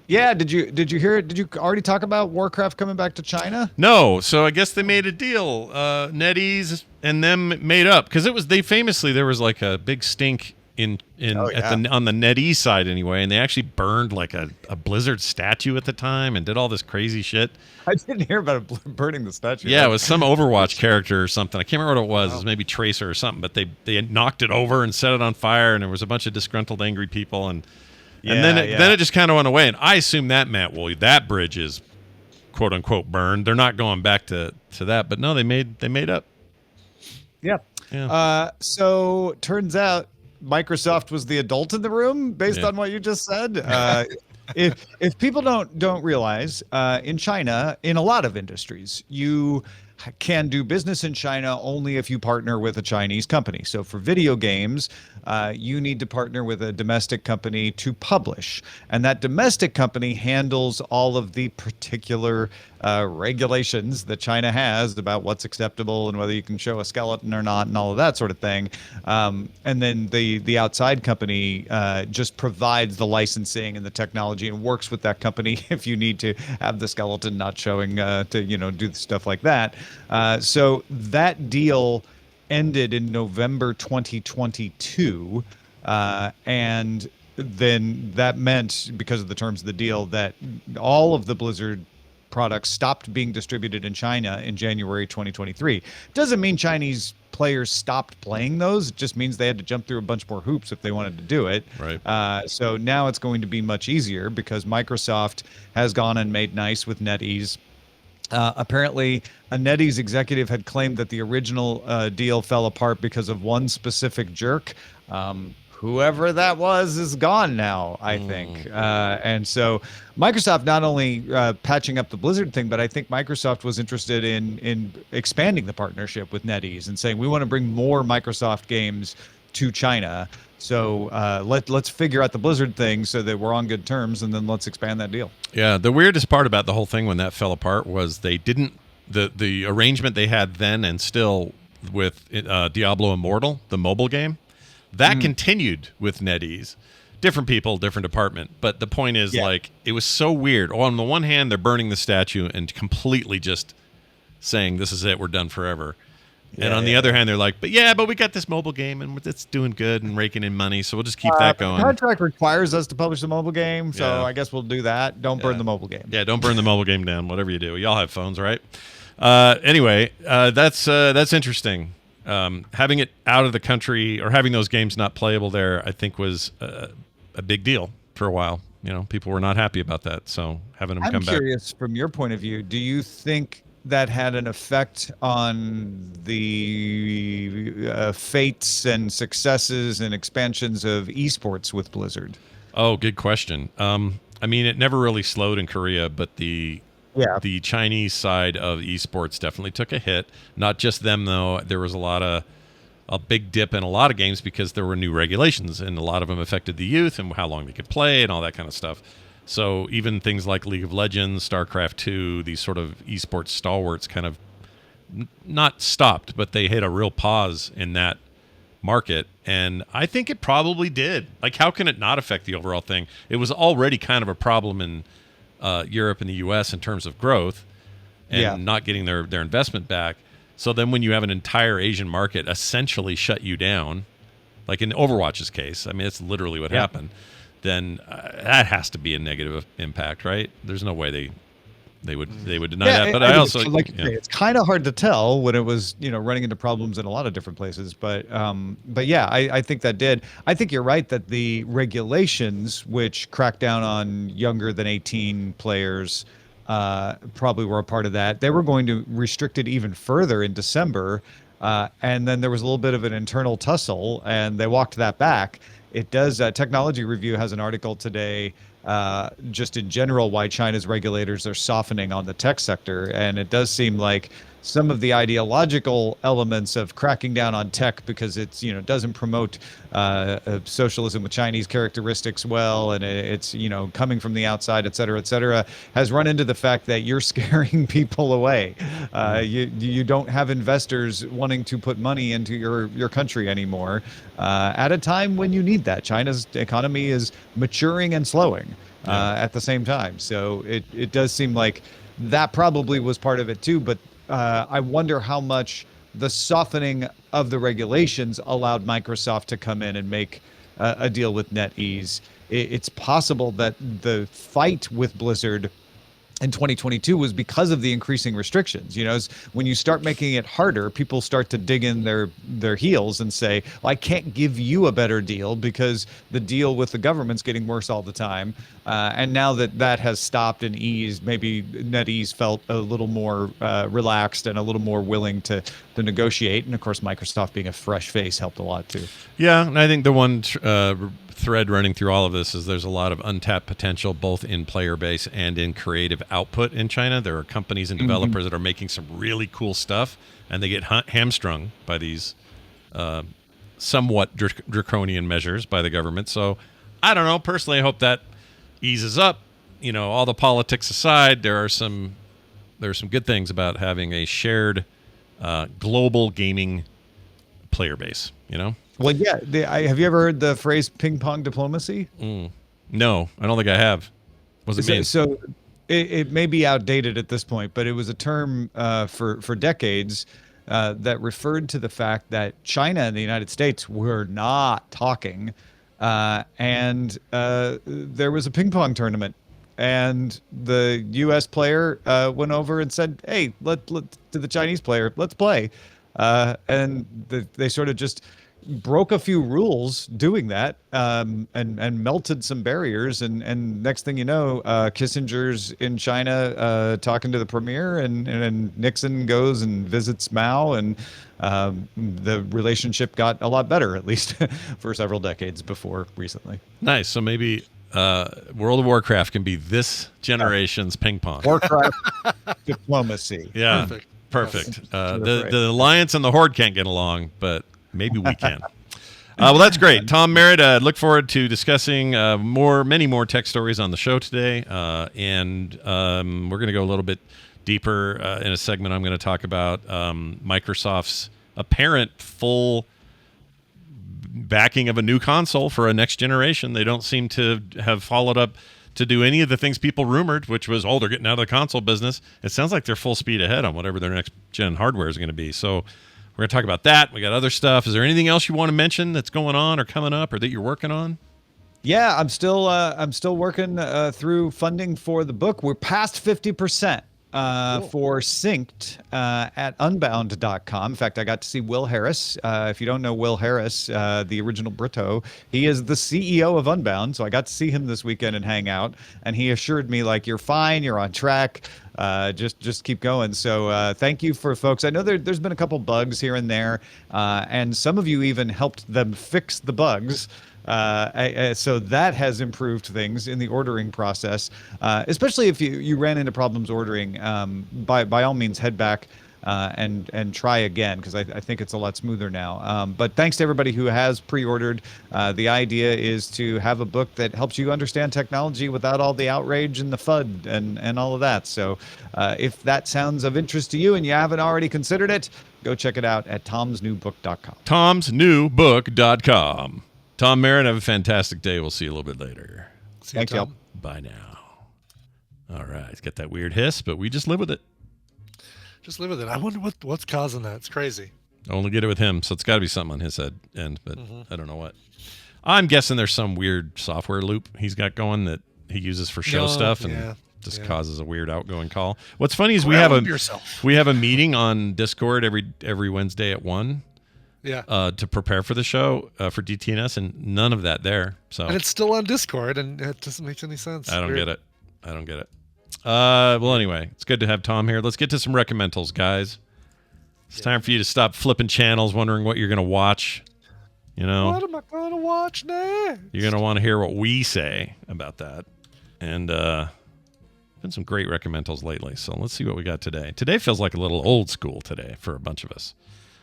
Yeah, did you hear it? Did you already talk about Warcraft coming back to China? No, so I guess they made a deal. NetEase and them made up because there was like a big stink on the NetEase side anyway, and they actually burned like a Blizzard statue at the time and did all this crazy shit. I didn't hear about burning the statue. Yeah, it was some Overwatch character or something. I can't remember what it was. It was maybe Tracer or something, but they knocked it over and set it on fire, and there was a bunch of disgruntled, angry people, and then it just kind of went away. And I assume that meant, well, that bridge is quote unquote burned. They're not going back to that, but no, they made up. Yeah. So turns out Microsoft was the adult in the room based on what you just said. If people don't realize, in China, in a lot of industries, you can do business in China only if you partner with a Chinese company. So for video games, you need to partner with a domestic company to publish. And that domestic company handles all of the particular regulations that China has about what's acceptable and whether you can show a skeleton or not and all of that sort of thing. And then the outside company just provides the licensing and the technology and works with that company if you need to have the skeleton not showing to do stuff like that. So that deal ended in November 2022, and then that meant, because of the terms of the deal, that all of the Blizzard products stopped being distributed in China in January 2023. Doesn't mean Chinese players stopped playing those. It just means they had to jump through a bunch more hoops if they wanted to do it. Right. So now it's going to be much easier because Microsoft has gone and made nice with NetEase. Apparently, a NetEase executive had claimed that the original deal fell apart because of one specific jerk. Whoever that was is gone now, I think. And so Microsoft not only patching up the Blizzard thing, but I think Microsoft was interested in expanding the partnership with NetEase and saying, we want to bring more Microsoft games to China. So let's figure out the Blizzard thing so that we're on good terms, and then let's expand that deal. Yeah, the weirdest part about the whole thing when that fell apart was they didn't the arrangement they had then and still with Diablo Immortal, the mobile game, that continued with NetEase. Different people, different department. But the point is, like, it was so weird. On the one hand, they're burning the statue and completely just saying, this is it, we're done forever. And on the other hand, they're like, but we got this mobile game and it's doing good and raking in money, so we'll just keep that going. The contract requires us to publish the mobile game, so I guess we'll do that. Don't burn the mobile game. Yeah, don't burn the mobile game down, whatever you do. Y'all have phones, right? Anyway, that's interesting. Having it out of the country or having those games not playable there, I think was a big deal for a while. People were not happy about that, so having them come back. I'm curious, from your point of view, do you think that had an effect on the fates and successes and expansions of esports with Blizzard? Oh, good question. I mean, it never really slowed in Korea, but the Chinese side of esports definitely took a hit. Not just them, though. There was a big dip in a lot of games because there were new regulations, and a lot of them affected the youth and how long they could play and all that kind of stuff. So even things like League of Legends, StarCraft 2, these sort of esports stalwarts kind of not stopped, but they hit a real pause in that market. And I think it probably did. Like, how can it not affect the overall thing? It was already kind of a problem in Europe and the U.S. in terms of growth and not getting their investment back. So then when you have an entire Asian market essentially shut you down, like in Overwatch's case, I mean, it's literally what happened. Then that has to be a negative impact, right? There's no way they would deny that. But I also it's kind of hard to tell when it was running into problems in a lot of different places. But I think that did. I think you're right that the regulations which crack down on younger than 18 players probably were a part of that. They were going to restrict it even further in December, and then there was a little bit of an internal tussle, and they walked that back. it does. Technology Review has an article today, just in general, why China's regulators are softening on the tech sector, and it does seem like some of the ideological elements of cracking down on tech because it's doesn't promote socialism with Chinese characteristics well, and it's coming from the outside, et cetera, has run into the fact that you're scaring people away. You don't have investors wanting to put money into your country anymore at a time when you need that. China's economy is maturing and slowing at the same time, so it does seem like that probably was part of it too, but I wonder how much the softening of the regulations allowed Microsoft to come in and make a deal with NetEase. It's possible that the fight with Blizzard in 2022 was because of the increasing restrictions. When you start making it harder, people start to dig in their heels and say, well, I can't give you a better deal because the deal with the government's getting worse all the time. And now that has stopped and eased, maybe NetEase felt a little more relaxed and a little more willing to negotiate. And of course, Microsoft being a fresh face helped a lot too. Yeah, and I think the one thread running through all of this is there's a lot of untapped potential both in player base and in creative output in China. There are companies and developers that are making some really cool stuff, and they get hamstrung by these somewhat draconian measures by the government. So I don't know. Personally, I hope that eases up. All the politics aside, there are some good things about having a shared global gaming player base. Well, yeah. Have you ever heard the phrase ping pong diplomacy? No, I don't think I have. What does it mean? So it may be outdated at this point, but it was a term for decades that referred to the fact that China and the United States were not talking, and there was a ping pong tournament, and the U.S. player went over and said, "Hey, to the Chinese player, let's play," and they sort of just broke a few rules doing that, and melted some barriers, and next thing you know, Kissinger's in China talking to the premier, and Nixon goes and visits Mao, and the relationship got a lot better, at least for several decades before recently. Nice. So maybe World of Warcraft can be this generation's ping pong. Warcraft diplomacy. Yeah, perfect. The Alliance and the Horde can't get along, but maybe we can. Well, that's great. Tom Merritt, look forward to discussing many more tech stories on the show today. And we're going to go a little bit deeper in a segment. I'm going to talk about Microsoft's apparent full backing of a new console for a next generation. They don't seem to have followed up to do any of the things people rumored, which was, they're getting out of the console business. It sounds like they're full speed ahead on whatever their next gen hardware is going to be. So we're going to talk about that. We got other stuff. Is there anything else you want to mention that's going on or coming up or that you're working on? Yeah, I'm still working through funding for the book. We're past 50% for Synced at Unbound.com. In fact, I got to see Will Harris. If you don't know Will Harris, the original Brito, he is the CEO of Unbound. So I got to see him this weekend and hang out. And he assured me, you're fine, you're on track. Just keep going. So thank you for folks. I know there's been a couple bugs here and there, and some of you even helped them fix the bugs. So that has improved things in the ordering process, especially if you ran into problems ordering. By all means, head back and try again, because I think it's a lot smoother now. But thanks to everybody who has pre-ordered. The idea is to have a book that helps you understand technology without all the outrage and the FUD and all of that. So if that sounds of interest to you and you haven't already considered it, go check it out at tomsnewbook.com. tomsnewbook.com. Tom Merritt, have a fantastic day. We'll see you a little bit later. Thanks, y'all. Bye now. All right. It's got that weird hiss, but we just live with it. Just live with it. I wonder what's causing that. It's crazy. I only get it with him, so it's got to be something on his end, but I don't know what. I'm guessing there's some weird software loop he's got going that he uses for show stuff and causes a weird outgoing call. What's funny is we have a meeting on Discord every Wednesday at 1. Yeah. To prepare for the show for DTNS, and none of that there. So and it's still on Discord, and it doesn't make any sense. I don't get it. Well, anyway, it's good to have Tom here. Let's get to some recommendals, guys. It's time for you to stop flipping channels, wondering what you're going to watch. You know, What am I going to watch next? you're going to want to hear what we say about that. And been some great recommendals lately. So let's see what we got today. Today feels like a little old school today for a bunch of us.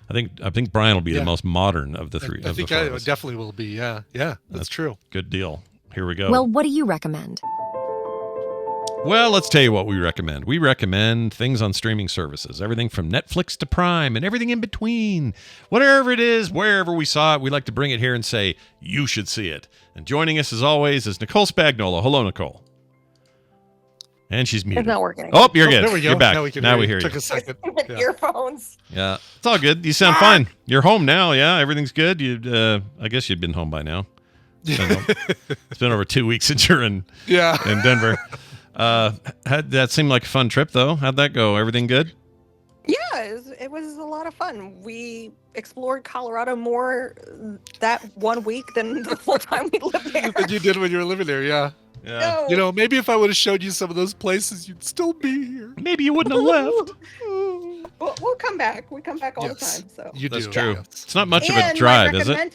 I think Brian will be the most modern of the three. I think I definitely will be. Yeah, that's true. Good deal. Here we go. Well, what do you recommend? Well, let's tell you what we recommend. We recommend things on streaming services, everything from Netflix to Prime and everything in between. Whatever it is, wherever we saw it, we like to bring it here and say, you should see it. And joining us, as always, is Nicole Spagnola. Hello, Nicole. And she's muted. It's not working. Oh, you're good. There we go. You're back. Now we hear you. Took a second. Earphones. Yeah, it's all good. You sound fine. You're home now. Yeah, everything's good. I guess you'd been home by now. It's been over 2 weeks since you're in Denver. Had that seemed like a fun trip though? How'd that go? Everything good? Yeah, it was a lot of fun. We explored Colorado more that 1 week than the whole time we lived there. Than you did when you were living there, yeah. No. You know, maybe if I would have showed you some of those places, you'd still be here. Maybe you wouldn't have left. We'll come back. We come back all the time. So That's true. It's not much of a drive, is it?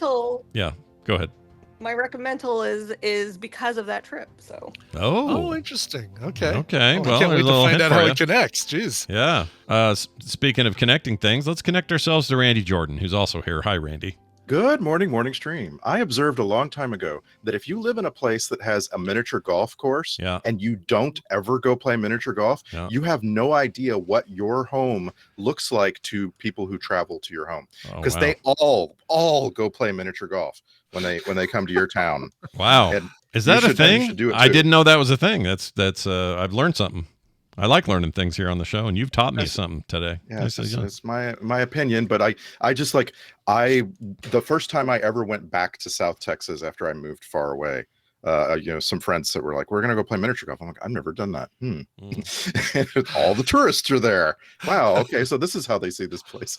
Yeah. Go ahead. My recommendal is because of that trip. So. Oh, interesting. Okay. Okay. Well, Well, I can't wait there's a to little find hint out for how you. it connects. Jeez. Yeah. Speaking of connecting things, let's connect ourselves to Randy Jordan, who's also here. Hi, Randy. Good morning, morning stream. I observed a long time ago that if you live in a place that has a miniature golf course and you don't ever go play miniature golf, you have no idea what your home looks like to people who travel to your home, because they all go play miniature golf when they come to your town. Wow. And Is that you a thing? should do it I too. didn't know that was a thing. That's I've learned something. I like learning things here on the show, and you've taught me something today. Yeah, it's my opinion, but I just the first time I ever went back to South Texas after I moved far away, some friends that were like, we're gonna go play miniature golf. I'm like, I've never done that. All the tourists are there. Wow. Okay, so this is how they see this place.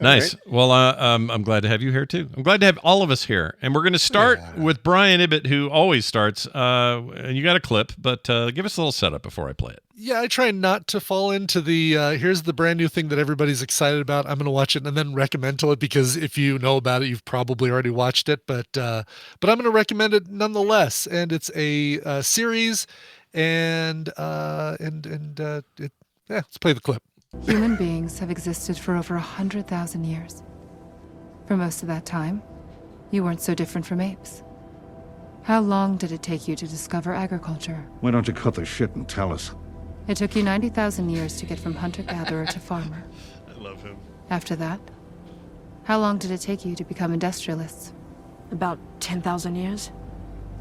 Nice. Right? Well, I'm glad to have you here too. I'm glad to have all of us here, and we're going to start with Brian Ibbett, who always starts. And you got a clip, but give us a little setup before I play it. Yeah, I try not to fall into the here's the brand new thing that everybody's excited about. I'm going to watch it and then recommend to it, because if you know about it, you've probably already watched it. But I'm going to recommend it nonetheless. And it's a series, and let's play the clip. Human beings have existed for over 100,000 years. For most of that time, you weren't so different from apes. How long did it take you to discover agriculture? Why don't you cut the shit and tell us? It took you 90,000 years to get from hunter-gatherer to farmer. I love him. After that, how long did it take you to become industrialists? About 10,000 years.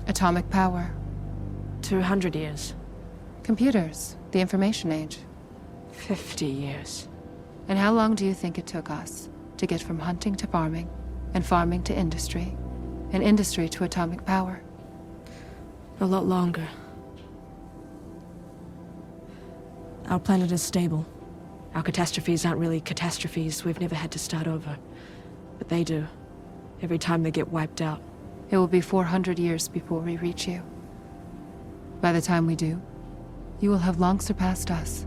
Atomic power. 200 years. Computers, the information age. 50 years. And how long do you think it took us to get from hunting to farming, and farming to industry, and industry to atomic power? A lot longer. Our planet is stable. Our catastrophes aren't really catastrophes. We've never had to start over. But they do. Every time they get wiped out. It will be 400 years before we reach you. By the time we do, you will have long surpassed us.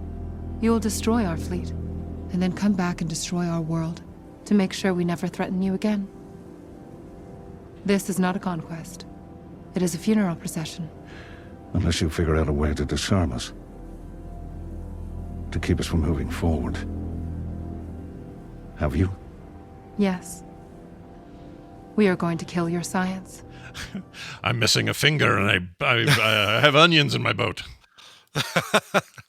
You will destroy our fleet, and then come back and destroy our world to make sure we never threaten you again. This is not a conquest. It is a funeral procession. Unless you figure out a way to disarm us. To keep us from moving forward. Have you? Yes. We are going to kill your science. I'm missing a finger, and I have onions in my boat.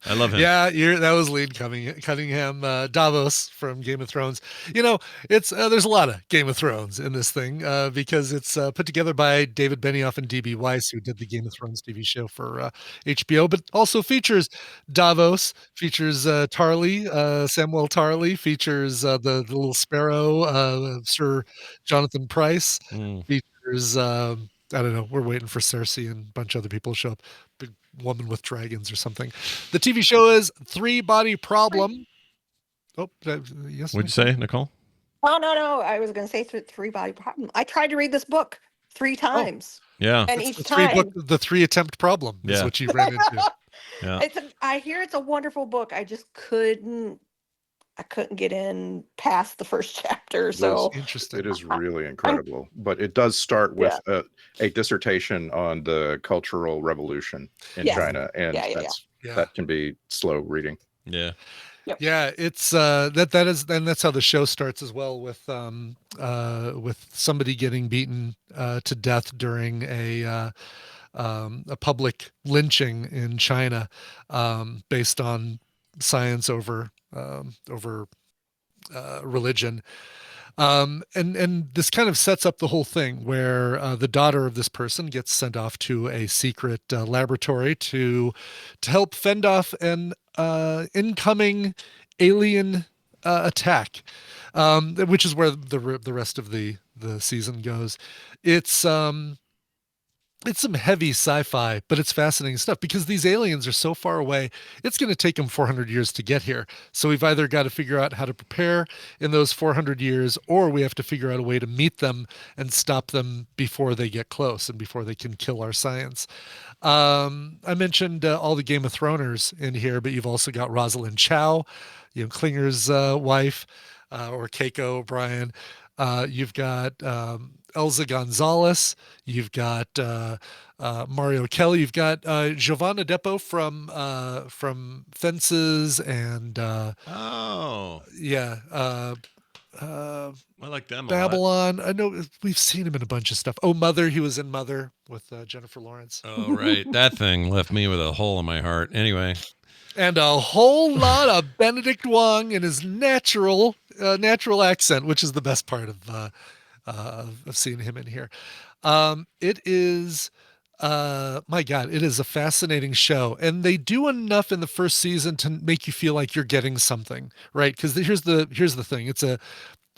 I love him. Yeah, that was Lean Cunningham, Davos from Game of Thrones. You know, it's there's a lot of Game of Thrones in this thing because it's put together by David Benioff and D.B. Weiss, who did the Game of Thrones TV show for HBO, but also features Davos, features Tarly, Samuel Tarly, features the little sparrow, Sir Jonathan Pryce, features I don't know. We're waiting for Cersei and a bunch of other people to show up. Big woman with dragons or something. The TV show is Three Body Problem. Oh, yes. What'd you say, Nicole? Oh, no. I was going to say Three Body Problem. I tried to read this book 3 times. Yeah. And It's each the time. the 3 attempt problem is what you ran into. Yeah. I hear it's a wonderful book. I just couldn't. I couldn't get in past the first chapter. It is So interesting. It is really incredible, but it does start with a dissertation on the Cultural Revolution in Yes. China, and Yeah. that can be slow reading. Yeah. Yeah, it's that's how the show starts as well, with somebody getting beaten to death during a public lynching in China, based on science over religion. And this kind of sets up the whole thing where the daughter of this person gets sent off to a secret laboratory to help fend off an incoming alien attack, which is where the rest of the season goes. It's some heavy sci-fi, but it's fascinating stuff because these aliens are so far away. It's going to take them 400 years to get here. So we've either got to figure out how to prepare in those 400 years, or we have to figure out a way to meet them and stop them before they get close and before they can kill our science. I mentioned all the Game of Throners in here, but you've also got Rosalind Chow, Klinger's wife, or Keiko O'Brien. You've got Elza Gonzalez. You've got Mario Kelly. You've got Giovanna Depo from Fences and I like them a lot. Babylon. I know we've seen him in a bunch of stuff. Oh, Mother. He was in Mother with Jennifer Lawrence. Oh, right. That thing left me with a hole in my heart. Anyway. And a whole lot of Benedict Wong in his natural accent, which is the best part of seeing him in here. It is, my God, it is a fascinating show, and they do enough in the first season to make you feel like you're getting something, right? Because here's the thing: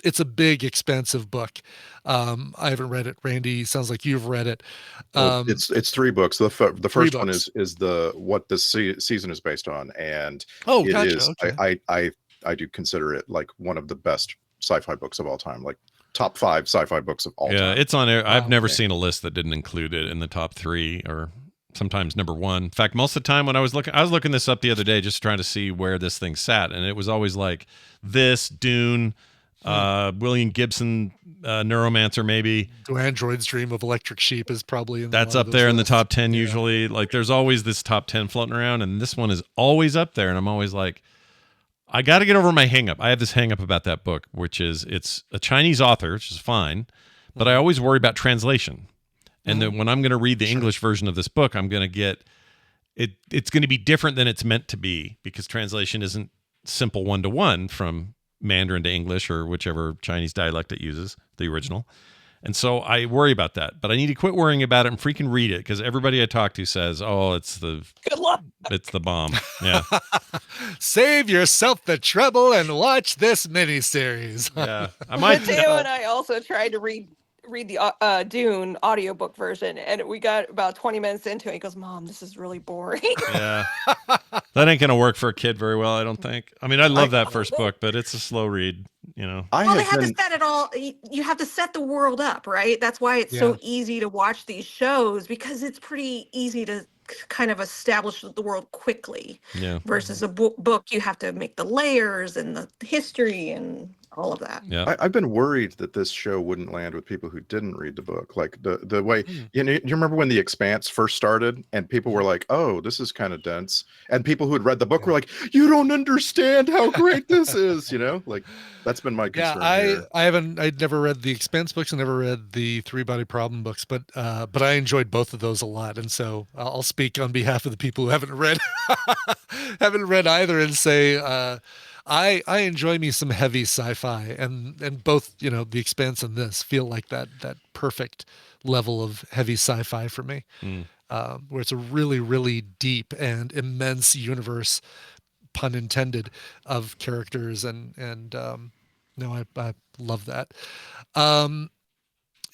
it's a big, expansive book. I haven't read it. Randy, sounds like you've read it. It's 3 books. The first one books. is what this season is based on, and gotcha. is. Okay. I do consider it like one of the best sci-fi books of all time, like top 5 sci-fi books of all time. Yeah, it's on there. I've never seen a list that didn't include it in the top 3 or sometimes number 1. In fact, most of the time when I was looking this up the other day, just trying to see where this thing sat, and it was always like this, Dune, William Gibson, Neuromancer, maybe. Do Androids Dream of Electric Sheep is probably in that's up there in the top 10 usually. Like there's always this top 10 floating around, and this one is always up there, and I'm always like, I got to get over my hang-up. I have this hang-up about that book, which is it's a Chinese author, which is fine, but I always worry about translation. And then when I'm going to read the English version of this book, I'm going to get it. It's going to be different than it's meant to be because translation isn't simple one-to-one from Mandarin to English or whichever Chinese dialect it uses, the original. And so I worry about that, but I need to quit worrying about it and freaking read it because everybody I talk to says, "Oh, good luck. It's the bomb." Yeah. Save yourself the trouble and watch this miniseries. Yeah, I might. Mateo and I also tried to read the Dune audiobook version, and we got about 20 minutes into it. He goes, "Mom, this is really boring." Yeah, that ain't gonna work for a kid very well, I don't think. I mean, I love that first book, but it's a slow read. They have to set it all. You have to set the world up, right? That's why it's so easy to watch these shows, because it's pretty easy to kind of establish the world quickly. Yeah. Versus a book, you have to make the layers and the history and all of that. Yeah. I've been worried that this show wouldn't land with people who didn't read the book. Like the way, you remember when The Expanse first started and people were like, "Oh, this is kind of dense." And people who had read the book were like, "You don't understand how great this is." Like that's been my concern. I'd never read the Expanse books and never read the 3-Body Problem books, but I enjoyed both of those a lot. And so I'll speak on behalf of the people who haven't read either and say, I enjoy me some heavy sci-fi, and both, The Expanse and this feel like that perfect level of heavy sci-fi for me, where it's a really, really deep and immense universe, pun intended, of characters, and I love that.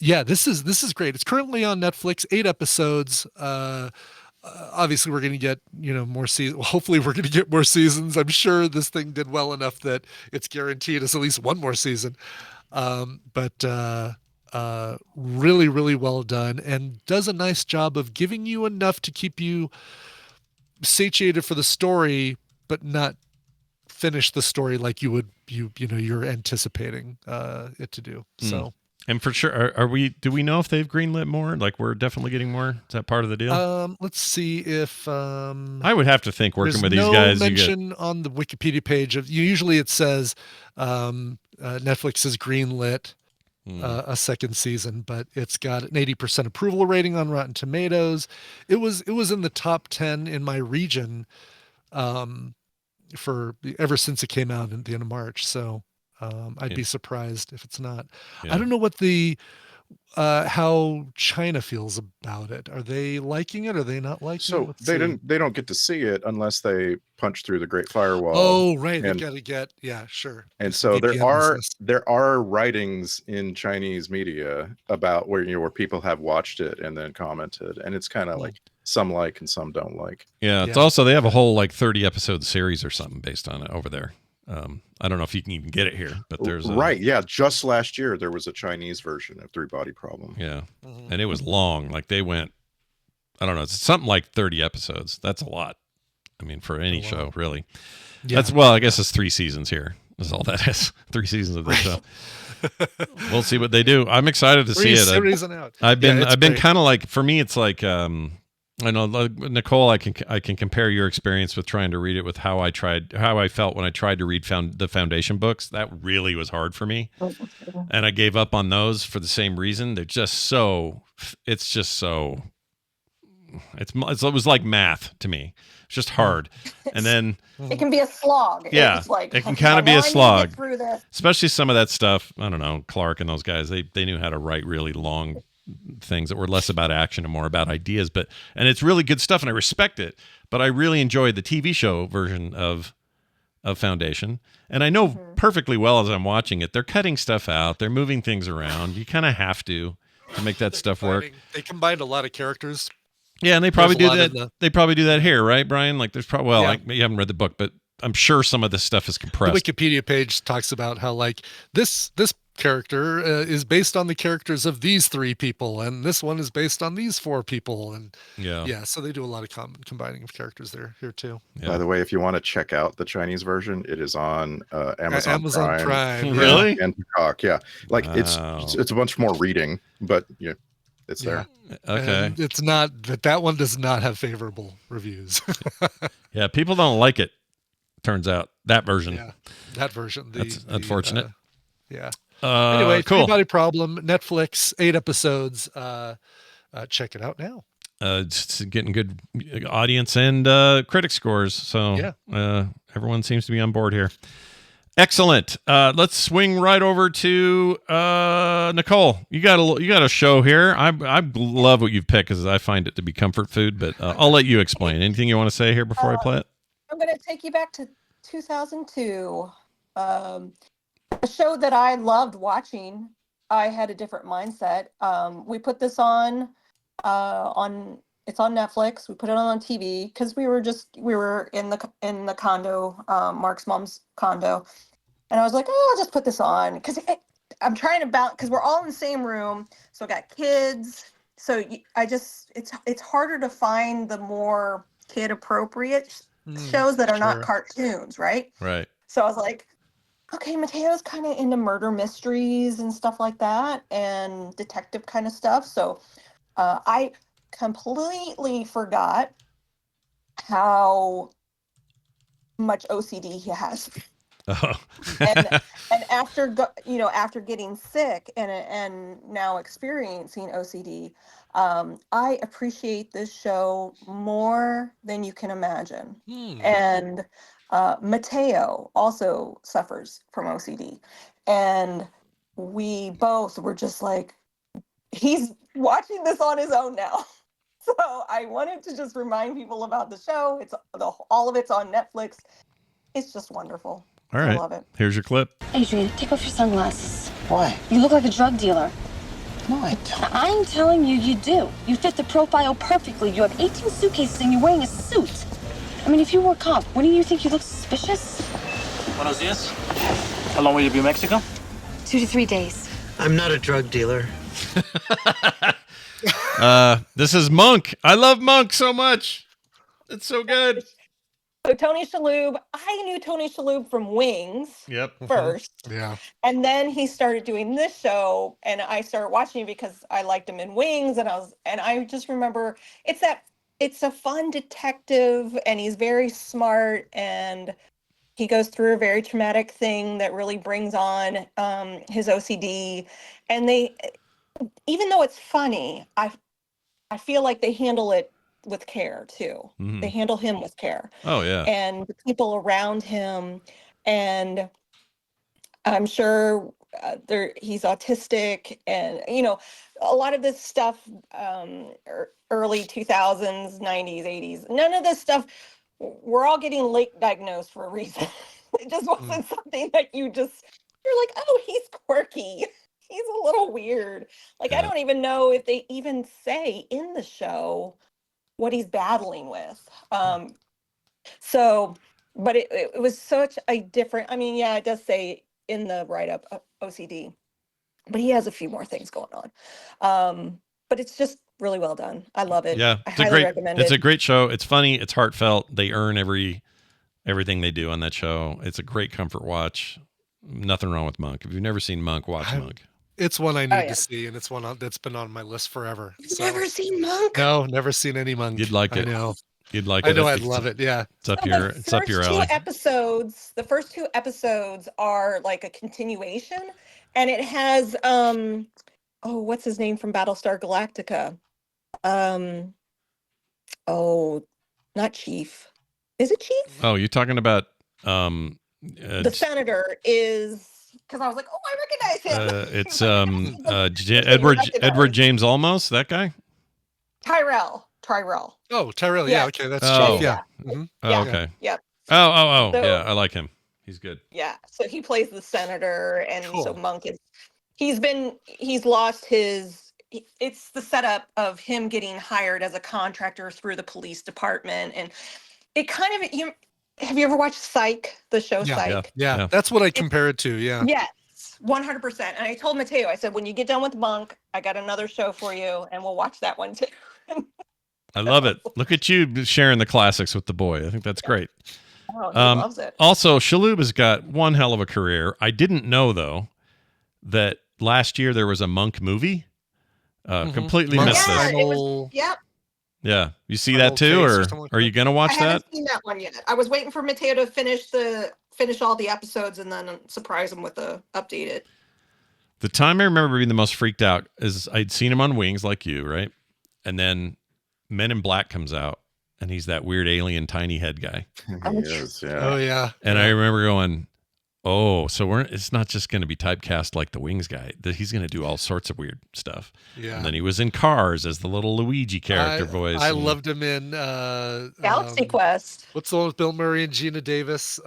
This is great. It's currently on Netflix, 8 episodes. Obviously we're going to get, more seasons. Hopefully we're going to get more seasons. I'm sure this thing did well enough that it's guaranteed us at least one more season. But really, really well done, and does a nice job of giving you enough to keep you satiated for the story, but not finish the story like you would you're anticipating it to do. So. And for sure, do we know if they've greenlit more? Like, we're definitely getting more? Is that part of the deal? Let's see if I would have to think working with these guys. There's no mention on the Wikipedia page of usually it says Netflix has greenlit a second season, but it's got an 80% approval rating on Rotten Tomatoes. It was in the top 10 in my region for ever since it came out at the end of March. So I'd be surprised if it's not. Yeah. I don't know what how China feels about it. Are they liking it? Are they not liking it? So they don't get to see it unless they punch through the Great Firewall. Oh, right. They got to get, sure. And so there are writings in Chinese media about where people have watched it and then commented, and it's kind of like some like and some don't like. Yeah, it's also they have a whole 30 episode series or something based on it over there. I don't know if you can even get it here, but there's just last year there was a Chinese version of Three Body Problem. Yeah, and it was long. Like they went, I don't know, it's something like 30 episodes. That's a lot. I mean, for any show, really. Yeah. I guess it's 3 seasons here. That's all that is. 3 seasons of this show. We'll see what they do. I'm excited to see it. I've been kind of like, for me, it's like, I know, Nicole, I can compare your experience with trying to read it with how I felt when I tried to read the Foundation books. That really was hard for me, and I gave up on those for the same reason. They're just so. It was like math to me. It's just hard, and then it can be a slog. Yeah, it's like, it can kind of be a slog, through this. Especially some of that stuff. I don't know, Clark and those guys. They knew how to write really long things that were less about action and more about ideas, and it's really good stuff and I respect it, but I really enjoyed the TV show version of Foundation, and I know perfectly well as I'm watching it, they're cutting stuff out, they're moving things around. You kind of have to make that stuff work. They combined a lot of characters. Yeah, and they probably do that. They probably do that here, right, Brian? Like there's probably you haven't read the book, but I'm sure some of this stuff is compressed. The Wikipedia page talks about how this character is based on the characters of these 3 people, and this one is based on these 4 people, and so they do a lot of combining of characters here too. By the way, if you want to check out the Chinese version, it is on Amazon Prime. Really? And Peacock. It's a bunch more reading, but it's there. Okay. And it's not that one does not have favorable reviews. Yeah, people don't like it, turns out, that version. Yeah, that version. That's unfortunate. Anyway, cool. Three Body Problem, Netflix, 8 episodes. Check it out now. It's getting good audience and critic scores, so everyone seems to be on board here. Excellent. Let's swing right over to Nicole. You got a show here. I love what you've picked because I find it to be comfort food, but I'll let you explain. Anything you want to say here before I play it? I'm going to take you back to 2002. A show that I loved watching. I had a different mindset. We put this on it's on Netflix. We put it on TV because we were in the condo, Mark's mom's condo, and I was like, I'll just put this on because I'm trying to balance because we're all in the same room. So I got kids. So it's harder to find the more kid appropriate shows that are not cartoons, right? Right. So I was like, okay, Mateo's kind of into murder mysteries and stuff like that and detective kind of stuff. So I completely forgot how much OCD he has. Oh. and after getting sick and now experiencing OCD, I appreciate this show more than you can imagine. And Mateo also suffers from OCD, and we both were just like, he's watching this on his own now. So I wanted to just remind people about the show. All of it's on Netflix. It's just wonderful. All right. I love it. Here's your clip. Adrian, take off your sunglasses. Why? You look like a drug dealer. No, I don't. I'm telling you, you do. You fit the profile perfectly. You have 18 suitcases and you're wearing a suit. I mean, if you were a cop, wouldn't you think you look suspicious? Buenos dias. How long will you be in Mexico? 2 to 3 days. I'm not a drug dealer. This is Monk. I love Monk so much. It's so good. So Tony Shalhoub, I knew Tony Shalhoub from Wings Yep. first. Yeah. And then he started doing this show, and I started watching it because I liked him in Wings, and I just remember it's a fun detective, and he's very smart, and he goes through a very traumatic thing that really brings on his OCD, and even though it's funny, I feel like they handle it with care too. Mhm. They handle him with care. Oh, yeah. And the people around him, and I'm sure he's autistic, and a lot of this stuff, early 2000s, 90s, 80s. None of this stuff. We're all getting late diagnosed for a reason. It just wasn't something that you're like, oh, he's quirky. He's a little weird. Like, I don't even know if they even say in the show what he's battling with. But it was such a different, I mean, yeah, it does say in the write-up OCD, but he has a few more things going on. But it's just really well done. I love it. Yeah, I highly recommend it. It's a great show. It's funny. It's heartfelt. They earn everything they do on that show. It's a great comfort watch. Nothing wrong with Monk. If you've never seen Monk, watch Monk. It's one I need to see, and it's one that's been on my list forever. You've never seen Monk? No, never seen any Monk. You'd like it. I know. You'd like I it. know. I'd love it. Yeah. It's up your alley. The first two episodes are like a continuation, and it has what's his name from Battlestar Galactica? Not Chief. Is it Chief? Oh, you're talking about The senator is, because I was like, oh, I recognize him. It's Edward James Olmos, that guy? Tyrell. Oh, Tyrell. Yeah. Yeah. Okay. That's Oh. Chief. Yeah. Mhm. Oh, okay. Yep. Oh, So- yeah. I like him. He's good. Yeah. So he plays the senator, and so Cool. Monk he's lost his. It's the setup of him getting hired as a contractor through the police department, and it kind of have you ever watched Psych, the show Psych? Yeah. That's what I compare it to. Yeah. Yes, 100%. And I told Mateo, I said, when you get done with Monk, I got another show for you, and we'll watch that one too. I love it. Look at you sharing the classics with the boy. I think that's great. Oh, he loves it. Also, Shalhoub has got one hell of a career. I didn't know, though, that last year there was a Monk movie. Completely missed this. Yep. Yeah. You see that too, or are you going to watch I that? haven't seen that one yet. I was waiting for Mateo to finish all the episodes and then surprise him with the updated. The time I remember being the most freaked out is I'd seen him on Wings like you, right? And then Men in Black comes out, and he's that weird alien tiny head guy. He is, yeah. Oh yeah. And I remember going, oh, so it's not just going to be typecast like the Wings guy. He's going to do all sorts of weird stuff. Yeah. And then he was in Cars as the little Luigi character voice. I loved him in Galaxy Quest. What's the one with Bill Murray and Gina Davis?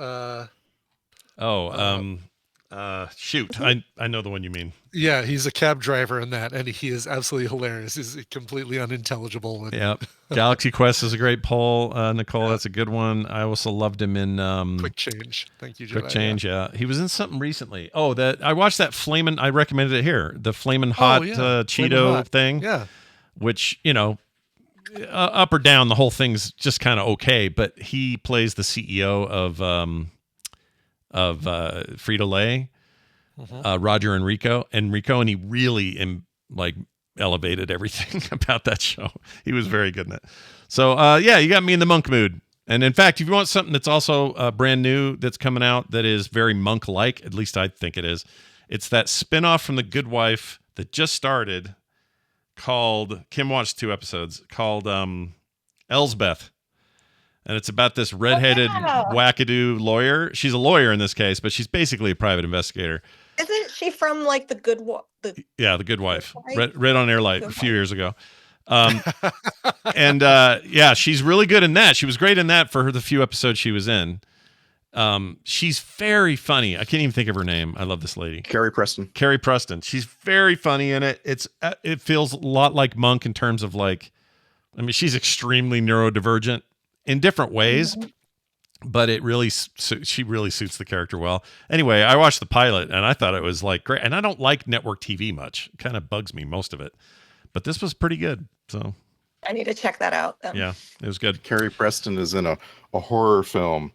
Shoot. I know the one you mean. Yeah, he's a cab driver in that, and he is absolutely hilarious. He's completely unintelligible. And Yeah. Galaxy Quest is a great poll. Nicole, that's a good one. I also loved him in Quick Change. Thank you, Jedi. Quick Change, yeah. He was in something recently. Oh, I watched that Flamin', I recommended it here. The Flamin' Hot Cheeto thing. Yeah. Which, up or down, the whole thing's just kind of okay, but he plays the CEO of Frito-Lay. Roger Enrico, and he really elevated everything about that show. He was very good in it. So you got me in the Monk mood. And in fact, if you want something that's also brand new that's coming out that is very Monk-like, at least I think it is, it's that spinoff from The Good Wife that just started called, Kim watched 2 episodes, called Elsbeth. And it's about this redheaded wackadoo lawyer. She's a lawyer in this case, but she's basically a private investigator. Isn't she from like The Good Wife? Read on Airlight a few years ago. She's really good in that. She was great in that for the few episodes she was in. She's very funny. I can't even think of her name. I love this lady. Carrie Preston. She's very funny in it. It feels a lot like Monk in terms of she's extremely neurodivergent in different ways. But she really suits the character well. Anyway, I watched the pilot and I thought it was great. And I don't like network TV much. It kind of bugs me, most of it. But this was pretty good. So I need to check that out. Yeah, it was good. Carrie Preston is in a horror film,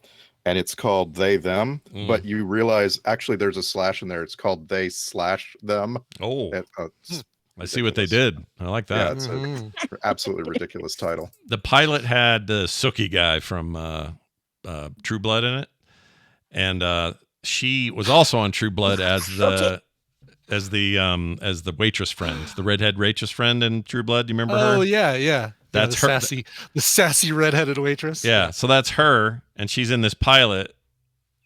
and it's called They Them, but you realize actually there's a slash in there. It's called They Slash Them. Oh, it's I see what they did. I like that. Yeah, it's an absolutely ridiculous title. The pilot had the Sookie guy from True Blood in it, and she was also on True Blood as the waitress friend, the redhead waitress friend in True Blood. Do you remember her? Oh yeah. That's the her. the sassy redheaded waitress. Yeah, so that's her, and she's in this pilot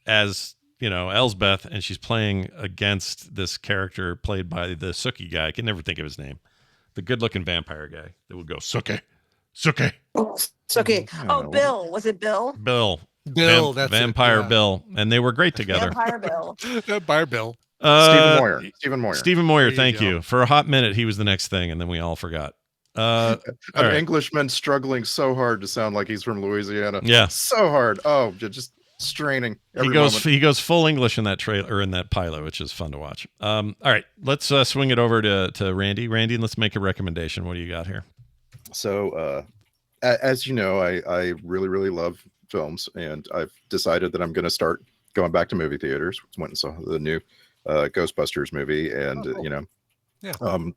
as, you know, Elsbeth, and she's playing against this character played by the Sookie guy. I can never think of his name. The good-looking vampire guy that would go Sookie, Sookie. Sookie. Oh, Bill. Was it Bill? Bill. That's Vampire it, yeah. Bill, and they were great together. Vampire Bill. Vampire Bill. Stephen Moyer. Thank you. For a hot minute, he was the next thing, and then we all forgot. An right. Englishman struggling so hard to sound like he's from Louisiana. Yeah. So hard. Oh, just straining. He goes full English in that trailer or in that pilot, which is fun to watch. All right, let's swing it over to Randy. Randy, let's make a recommendation. What do you got here? So, as you know, I really, really love films, and I've decided that I'm going to start going back to movie theaters. Went and saw the new Ghostbusters movie, and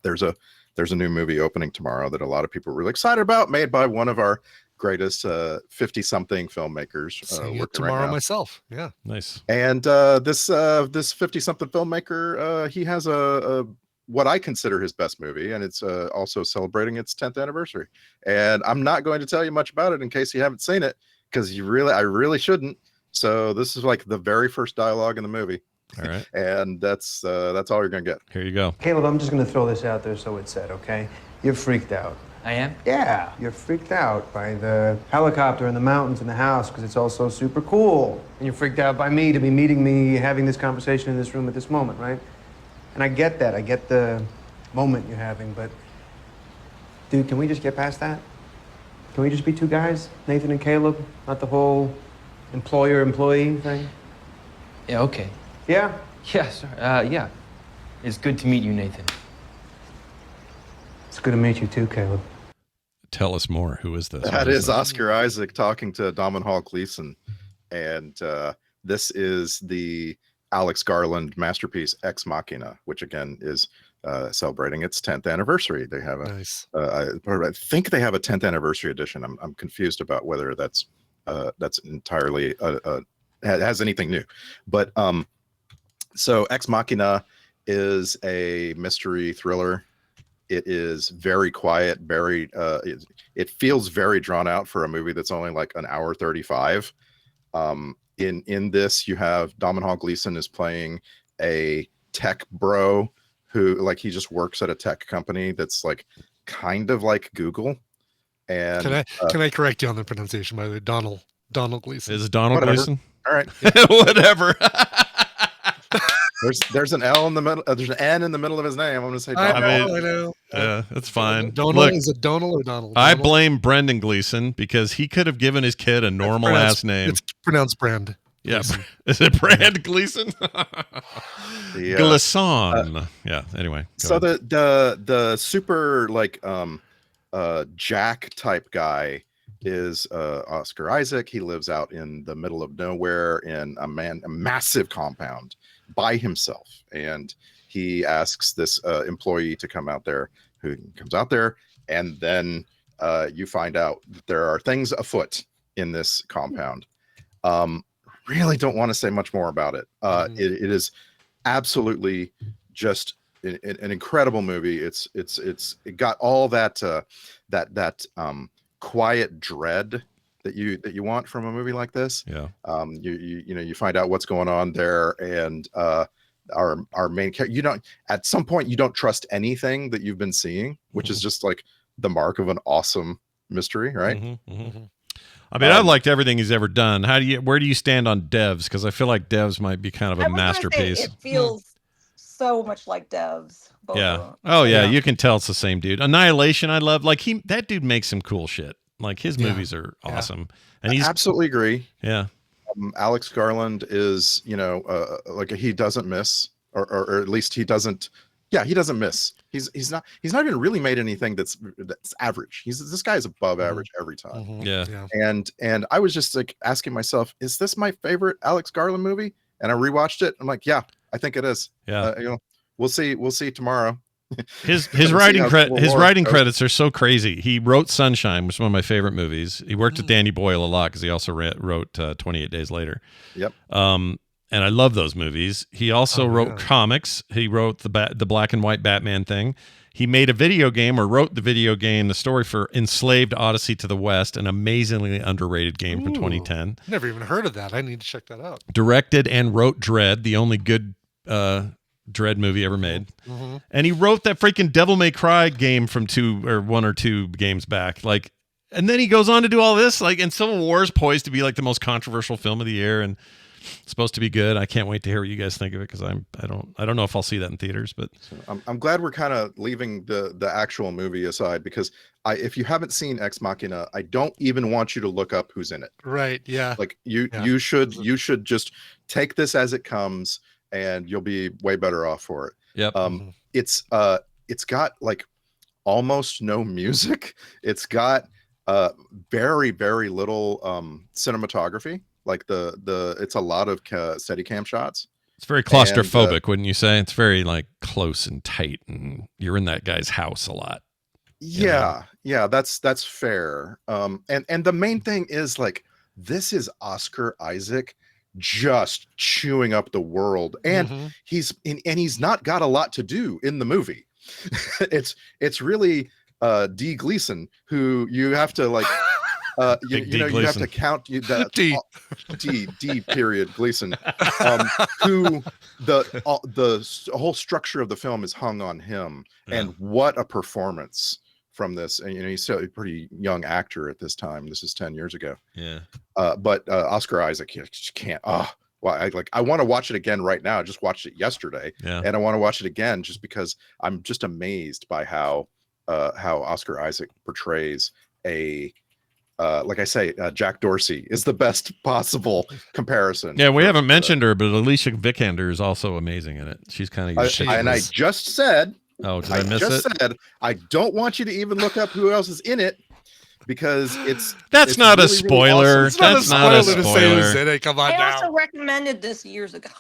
there's a new movie opening tomorrow that a lot of people are really excited about, made by one of our greatest 50-something filmmakers. Tomorrow myself. Yeah. Nice. And this 50-something filmmaker, he has a what I consider his best movie, and it's also celebrating its 10th anniversary. And I'm not going to tell you much about it in case you haven't seen it, because I really shouldn't. So this is like the very first dialogue in the movie. All right. And that's all you're gonna get. Here you go. Caleb, I'm just gonna throw this out there so it's said, okay? You're freaked out. I am? Yeah, you're freaked out by the helicopter and the mountains and the house because it's all so super cool. And you're freaked out by me to be meeting me, having this conversation in this room at this moment, right? And I get that. I get the moment you're having, but dude, can we just get past that? Can we just be two guys, Nathan and Caleb, not the whole employer-employee thing? Yeah, okay. Yeah? Yeah, sir. Yeah. It's good to meet you, Nathan. It's good to meet you too, Caleb. Tell us more. Who is this? That is Oscar Isaac talking to Domhnall Gleeson, and this is the Alex Garland masterpiece Ex Machina, which again is celebrating its 10th anniversary. They have I think they have a 10th anniversary edition. I'm confused about whether that's entirely has anything new, but so Ex Machina is a mystery thriller. It is very quiet, very it feels very drawn out for a movie that's only like an hour 35. In this, you have Domhnall Gleeson is playing a tech bro who, like, he just works at a tech company that's like kind of like Google. And can I correct you on the pronunciation, by the way? Donald Gleeson. Is it Donald Gleeson? All right. Whatever. There's an L in the middle. There's an N in the middle of his name. I'm going to say Donald. I know. Yeah, that's fine. Donald, is it Donald or Donald? I blame Brendan Gleeson because he could have given his kid a normal ass name. It's pronounced Brand. Yeah. Is it Brand Gleeson? Gleeson. Yeah. Anyway. So the super like Jack type guy is Oscar Isaac. He lives out in the middle of nowhere in a massive compound by himself, and he asks this employee to come out there, who comes out there, and then you find out that there are things afoot in this compound. Really don't want to say much more about it. It is absolutely just an incredible movie. It got all that quiet dread that you want from a movie like this. Yeah. You find out what's going on there, and our main character, at some point you don't trust anything that you've been seeing, which is just like the mark of an awesome mystery, right? I mean, I've liked everything he's ever done. Where do you stand on Devs? Because I feel like Devs might be kind of a masterpiece. It feels so much like Devs. Yeah. Oh yeah, you can tell it's the same dude. Annihilation, I love. Like that dude makes some cool shit. Like his movies are awesome, and he's absolutely agree. Yeah. Alex Garland is, like he doesn't miss, or at least he doesn't Yeah, he doesn't miss. He's not even really made anything that's average. This guy is above average every time. Yeah. And I was just like asking myself, is this my favorite Alex Garland movie? And I rewatched it. I'm like, yeah, I think it is. Yeah. We'll see tomorrow. His writing credits are so crazy. He wrote Sunshine, which is one of my favorite movies. He worked with Danny Boyle a lot because he also wrote 28 Days Later. Yep. And I love those movies. He also wrote comics. He wrote the black and white Batman thing. He made a video game, or wrote the video game, the story for Enslaved Odyssey to the West, an amazingly underrated game from 2010. Never even heard of that. I need to check that out. Directed and wrote Dread, the only good Dread movie ever made. And he wrote that freaking Devil May Cry game from 1 or 2 games back. Like, and then he goes on to do all this. Like, and Civil War is poised to be like the most controversial film of the year, and it's supposed to be good. I can't wait to hear what you guys think of it, because I don't know if I'll see that in theaters. But I'm glad we're kind of leaving the actual movie aside, because if you haven't seen Ex Machina, I don't even want you to look up who's in it. Right? Yeah. Like you should just take this as it comes, and you'll be way better off for it. Yep. It's got like almost no music. It's got very, very little cinematography. Like it's a lot of Steadicam shots. It's very claustrophobic, wouldn't you say? It's very like close and tight, and you're in that guy's house a lot. Yeah, that's fair. And the main thing is, like, this is Oscar Isaac just chewing up the world, and he's not got a lot to do in the movie. it's really D. Gleason, who you have to like. You have to count D period Gleason, who the whole structure of the film is hung on him, and what a performance from this. And he's still a pretty young actor at this time. This is 10 years ago. Yeah. But Oscar Isaac, you just can't. I want to watch it again right now. I just watched it yesterday, and I want to watch it again just because I'm just amazed by how Oscar Isaac portrays like I say, Jack Dorsey is the best possible comparison. Yeah, we haven't mentioned her, but Alicia Vikander is also amazing in it. She's kind of and I just said, oh, did I miss it? I don't want you to even look up who else is in it, because that's not a spoiler. It's not a spoiler to say who's in it. Come on I now. also recommended this years ago.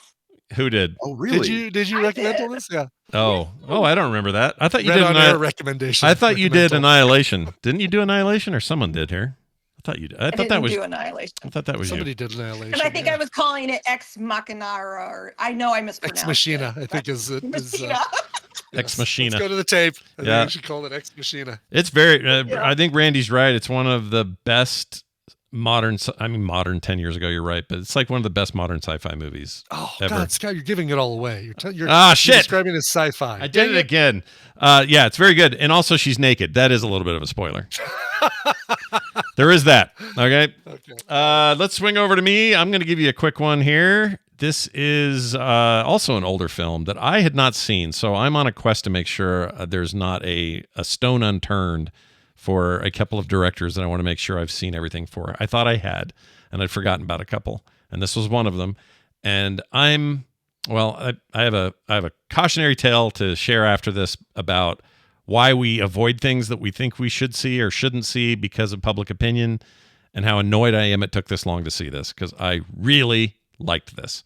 Who did? Oh, really? Did you recommend all this? Yeah. Oh, I don't remember that. I thought you Read did on air recommendation. I thought you did Annihilation. Didn't you do Annihilation, or someone did here? I thought you did. I thought that was Annihilation. I thought that was somebody did Annihilation. And I think I was calling it Ex Machina, or I know I mispronounced Ex Machina. I think is Ex Machina. Let's go to the tape. I yeah. think we should call it Ex Machina. It's very. I think Randy's right. It's one of the best modern 10 years ago. You're right, but it's like one of the best modern sci-fi movies. Oh ever. God, Scott, you're giving it all away. You're shit. describing it as sci-fi. I did it again. Yeah, it's very good. And also, she's naked. That is a little bit of a spoiler. There is that. Okay. Let's swing over to me. I'm going to give you a quick one here. This is also an older film that I had not seen, so I'm on a quest to make sure there's not a stone unturned for a couple of directors that I want to make sure I've seen everything for. I thought I had, and I'd forgotten about a couple, and this was one of them. And I have a cautionary tale to share after this about why we avoid things that we think we should see or shouldn't see because of public opinion, and how annoyed I am it took this long to see this, because I really liked this.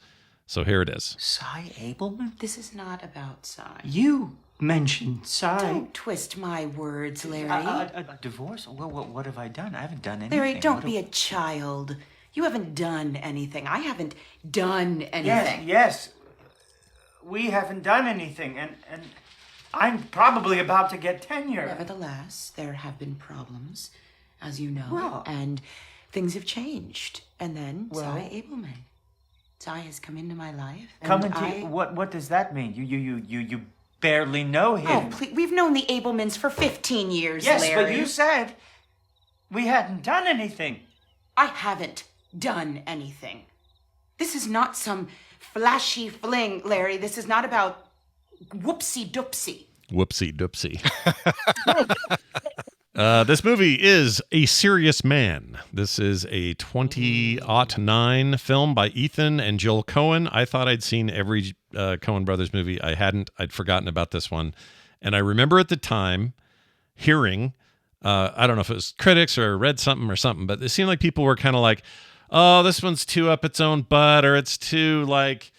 So here it is. Cy Abelman? This is not about Cy. You mentioned Cy. Don't twist my words, Larry. A divorce? Well, what have I done? I haven't done anything. Larry, don't be a child. You haven't done anything. I haven't done anything. Yes. We haven't done anything, and I'm probably about to get tenure. Nevertheless, there have been problems, as you know, and things have changed. And then Cy Abelman. Cy has come into my life. What does that mean? You barely know him. Oh, please, we've known the Abelmans for 15 years, yes, Larry. But you said we hadn't done anything. I haven't done anything. This is not some flashy fling, Larry. This is not about whoopsie-doopsie. Whoopsie-doopsie. This movie is A Serious Man. This is a 2009 film by Ethan and Joel Coen. I thought I'd seen every Coen Brothers movie. I hadn't. I'd forgotten about this one. And I remember at the time hearing, I don't know if it was critics or read something, but it seemed like people were kind of like, oh, this one's too up its own butt, or it's too like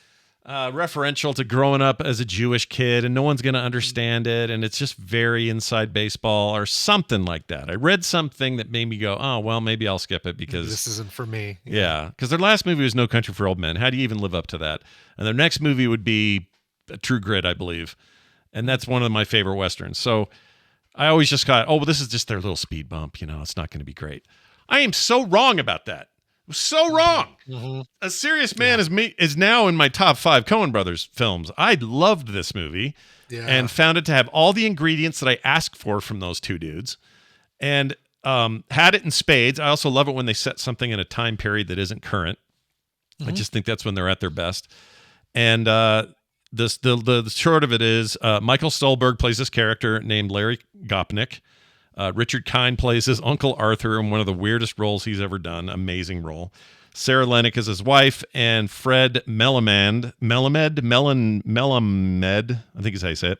referential to growing up as a Jewish kid and no one's going to understand it. And it's just very inside baseball or something like that. I read something that made me go, oh, well, maybe I'll skip it because this isn't for me. Yeah. Because their last movie was No Country for Old Men. How do you even live up to that? And their next movie would be True Grit, I believe. And that's one of my favorite Westerns. So I always just got, oh, well, this is just their little speed bump. You know, it's not going to be great. I am so wrong about that. So wrong. Mm-hmm. A Serious Man is now in my top 5 Coen Brothers films. I loved this movie and found it to have all the ingredients that I asked for from those two dudes, and had it in spades. I also love it when they set something in a time period that isn't current. I just think that's when they're at their best. And the short of it is Michael Stolberg plays this character named Larry Gopnik. Richard Kind plays his Uncle Arthur in one of the weirdest roles he's ever done. Amazing role. Sarah Lennox is his wife, and Fred Melamed, I think is how you say it,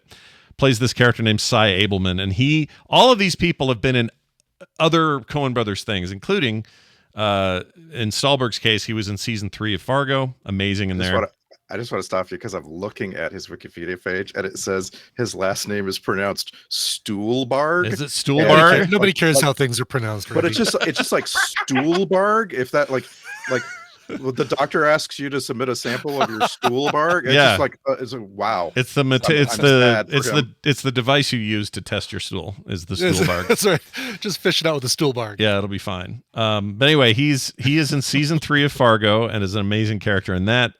plays this character named Cy Abelman. And all of these people have been in other Coen Brothers things, including, in Stolberg's case, he was in season 3 of Fargo. Amazing in there. I just want to stop you because I'm looking at his Wikipedia page and it says his last name is pronounced Stuhlbarg. Is it Stuhlbarg? Nobody cares how things are pronounced. But it's just like Stuhlbarg. If that like well, the doctor asks you to submit a sample of your Stuhlbarg. It's just like it's a, wow. It's the it's the device you use to test your stool is the Stuhlbarg. That's right. Just fish it out with a Stuhlbarg. Yeah, it'll be fine. But anyway, he is in season 3 of Fargo and is an amazing character in that.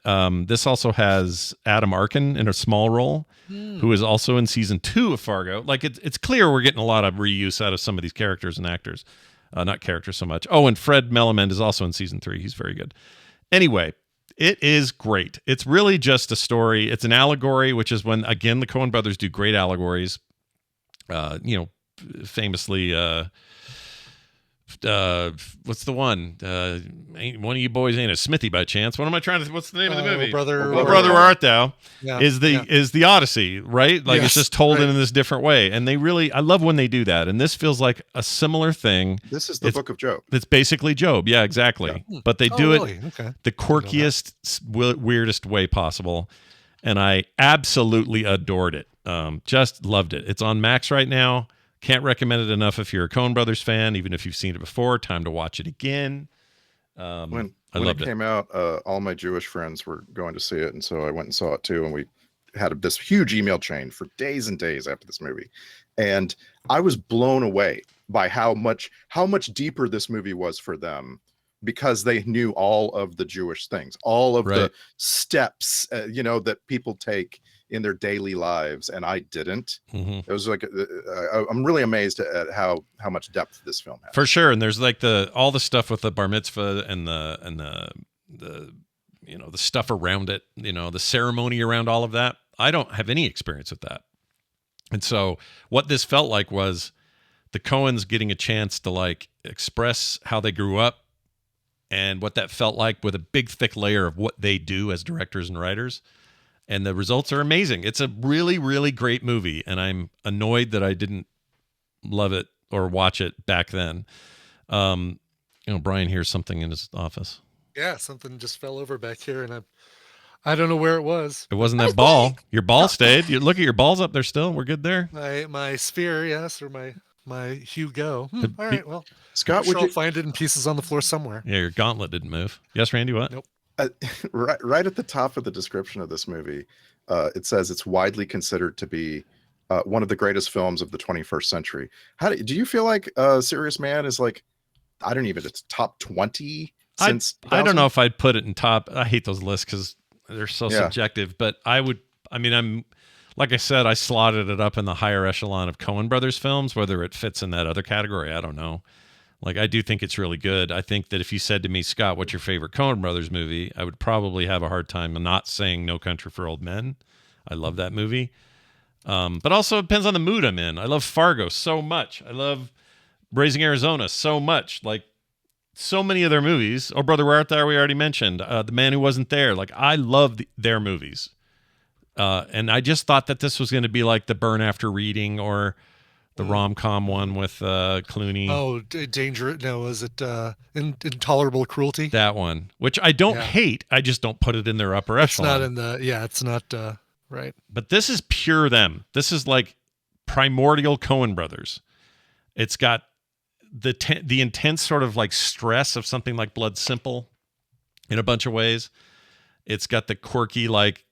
This also has Adam Arkin in a small role, who is also in season 2 of Fargo. Like it's clear we're getting a lot of reuse out of some of these characters and actors. Not characters so much. Oh, and Fred Melamed is also in season 3. He's very good. Anyway, it is great. It's really just a story. It's an allegory, which is when, again, the Coen brothers do great allegories. Famously, what's the one? Ain't one of you boys ain't a Smithy by chance. What am I trying to? What's the name of the movie? Brother Where Art Thou? Yeah, is the Odyssey, right? Like it's just told in this different way, and I love when they do that. And this feels like a similar thing. This is the Book of Job. It's basically Job, yeah, exactly. Yeah. But they do it the quirkiest, weirdest way possible, and I absolutely adored it. Just loved it. It's on Max right now. Can't recommend it enough if you're a Coen Brothers fan, even if you've seen it before. Time to watch it again. When it came out, all my Jewish friends were going to see it, and so I went and saw it too. And we had this huge email chain for days and days after this movie, and I was blown away by how much deeper this movie was for them, because they knew all of the Jewish things, all of the steps, that people take in their daily lives, and I didn't. It was like I'm really amazed at how much depth this film has. For sure. And there's like all the stuff with the bar mitzvah and the stuff around it, the ceremony around all of that. I don't have any experience with that. And so what this felt like was the Coens getting a chance to like express how they grew up and what that felt like with a big thick layer of what they do as directors and writers. And the results are amazing. It's a really, really great movie, and I'm annoyed that I didn't love it or watch it back then. Brian hears something in his office. Yeah, something just fell over back here, and I don't know where it was. It wasn't that ball. Your ball stayed. You look at your balls up there still. We're good there. My sphere, yes, or my Hugo. All right, well, Scott, I'll find it in pieces on the floor somewhere. Yeah, your gauntlet didn't move. Yes, Randy. What? Nope. Right at the top of the description of this movie, it says it's widely considered to be one of the greatest films of the 21st century. Do you feel like Serious Man is like, I don't even, it's top 20 since I don't know if I'd put it in top. I hate those lists because they're so subjective, but I'm like I said, I slotted it up in the higher echelon of Coen Brothers films. Whether it fits in that other category, I don't know. Like, I do think it's really good. I think that if you said to me, Scott, what's your favorite Coen Brothers movie? I would probably have a hard time not saying No Country for Old Men. I love that movie. But also it depends on the mood I'm in. I love Fargo so much. I love Raising Arizona so much, like so many of their movies. Oh, Brother, Where Art Thou? We already mentioned. The Man Who Wasn't There. Like, I love their movies. And I just thought that this was going to be like the Burn After Reading or the rom-com one with Clooney. Oh, Danger. No, was it Intolerable Cruelty? That one, which I don't hate. I just don't put it in their upper echelon. It's not in the, it's not, right. But this is pure them. This is like primordial Coen brothers. It's got the intense sort of like stress of something like Blood Simple in a bunch of ways. It's got the quirky, like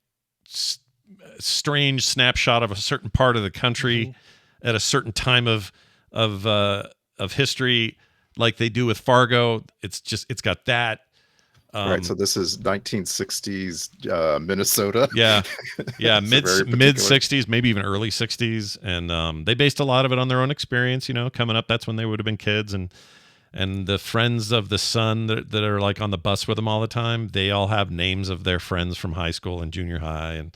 strange snapshot of a certain part of the country at a certain time of history, like they do with Fargo. It's got that. Right. So this is 1960s Minnesota. Yeah. mid 60s, maybe even early 60s. And they based a lot of it on their own experience, coming up. That's when they would have been kids. And the friends of the son that are like on the bus with them all the time, they all have names of their friends from high school and junior high. And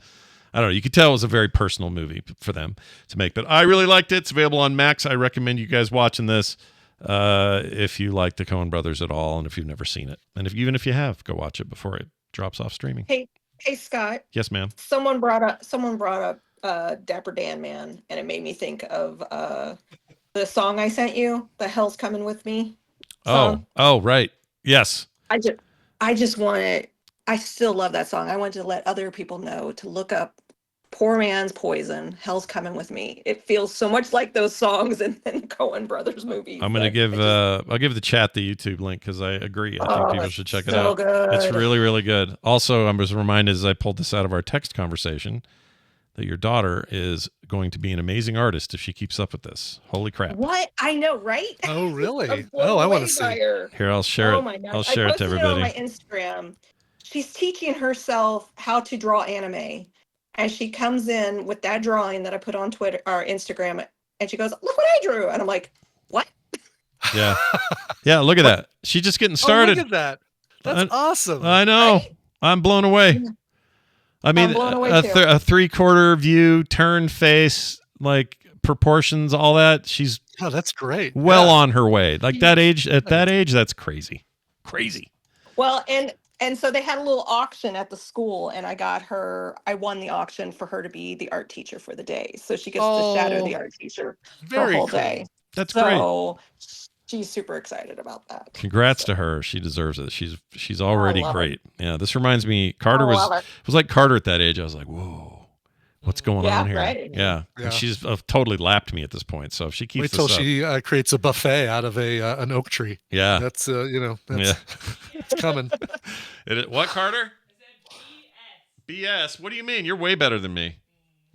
I don't know. You could tell it was a very personal movie for them to make. But I really liked it. It's available on Max. I recommend you guys watching this. If you like the Coen brothers at all, and if you've never seen it, and even if you have, go watch it before it drops off streaming. Hey Scott. Yes, ma'am. Someone brought up Dapper Dan Man, and it made me think of the song I sent you, "The Hell's Coming With Me." Song. Oh, right. Yes. I just wanted. I still love that song. I wanted to let other people know to look up Poor Man's Poison, Hell's Coming With Me. It feels so much like those songs in Coen Brothers movies. I'm going to give I'll give the chat the YouTube link because I agree. I think people should check it out. Good. It's really, really good. Also, I was reminded as I pulled this out of our text conversation that your daughter is going to be an amazing artist if she keeps up with this. Holy crap. What? I know, right? Oh, really? I want to see. Here, I'll share it. My God. I'll share it to everybody. I posted it on my Instagram. She's teaching herself how to draw anime. And she comes in with that drawing that I put on Twitter or Instagram, and she goes, "Look what I drew!" And I'm like, "What?" Yeah, yeah. Look at that. She's just getting started. Look at that. That's awesome. I know. Right? I'm blown away. I mean, a 3/4 view, turned face, like proportions, all that. She's that's great. Well on her way. Like that age. At that age, that's crazy. Crazy. Well, and so they had a little auction at the school, and I won the auction for her to be the art teacher for the day. So she gets to shadow the art teacher the whole day. That's great. So she's super excited about that. Congrats to her. She deserves it. She's already great. Yeah. This reminds me, Carter was like Carter at that age. I was like, whoa, what's going on here? Right. Yeah. And she's totally lapped me at this point. So if she keeps wait till she creates a buffet out of an oak tree. Yeah. That's it's coming. What, Carter? BS. What do you mean? You're way better than me.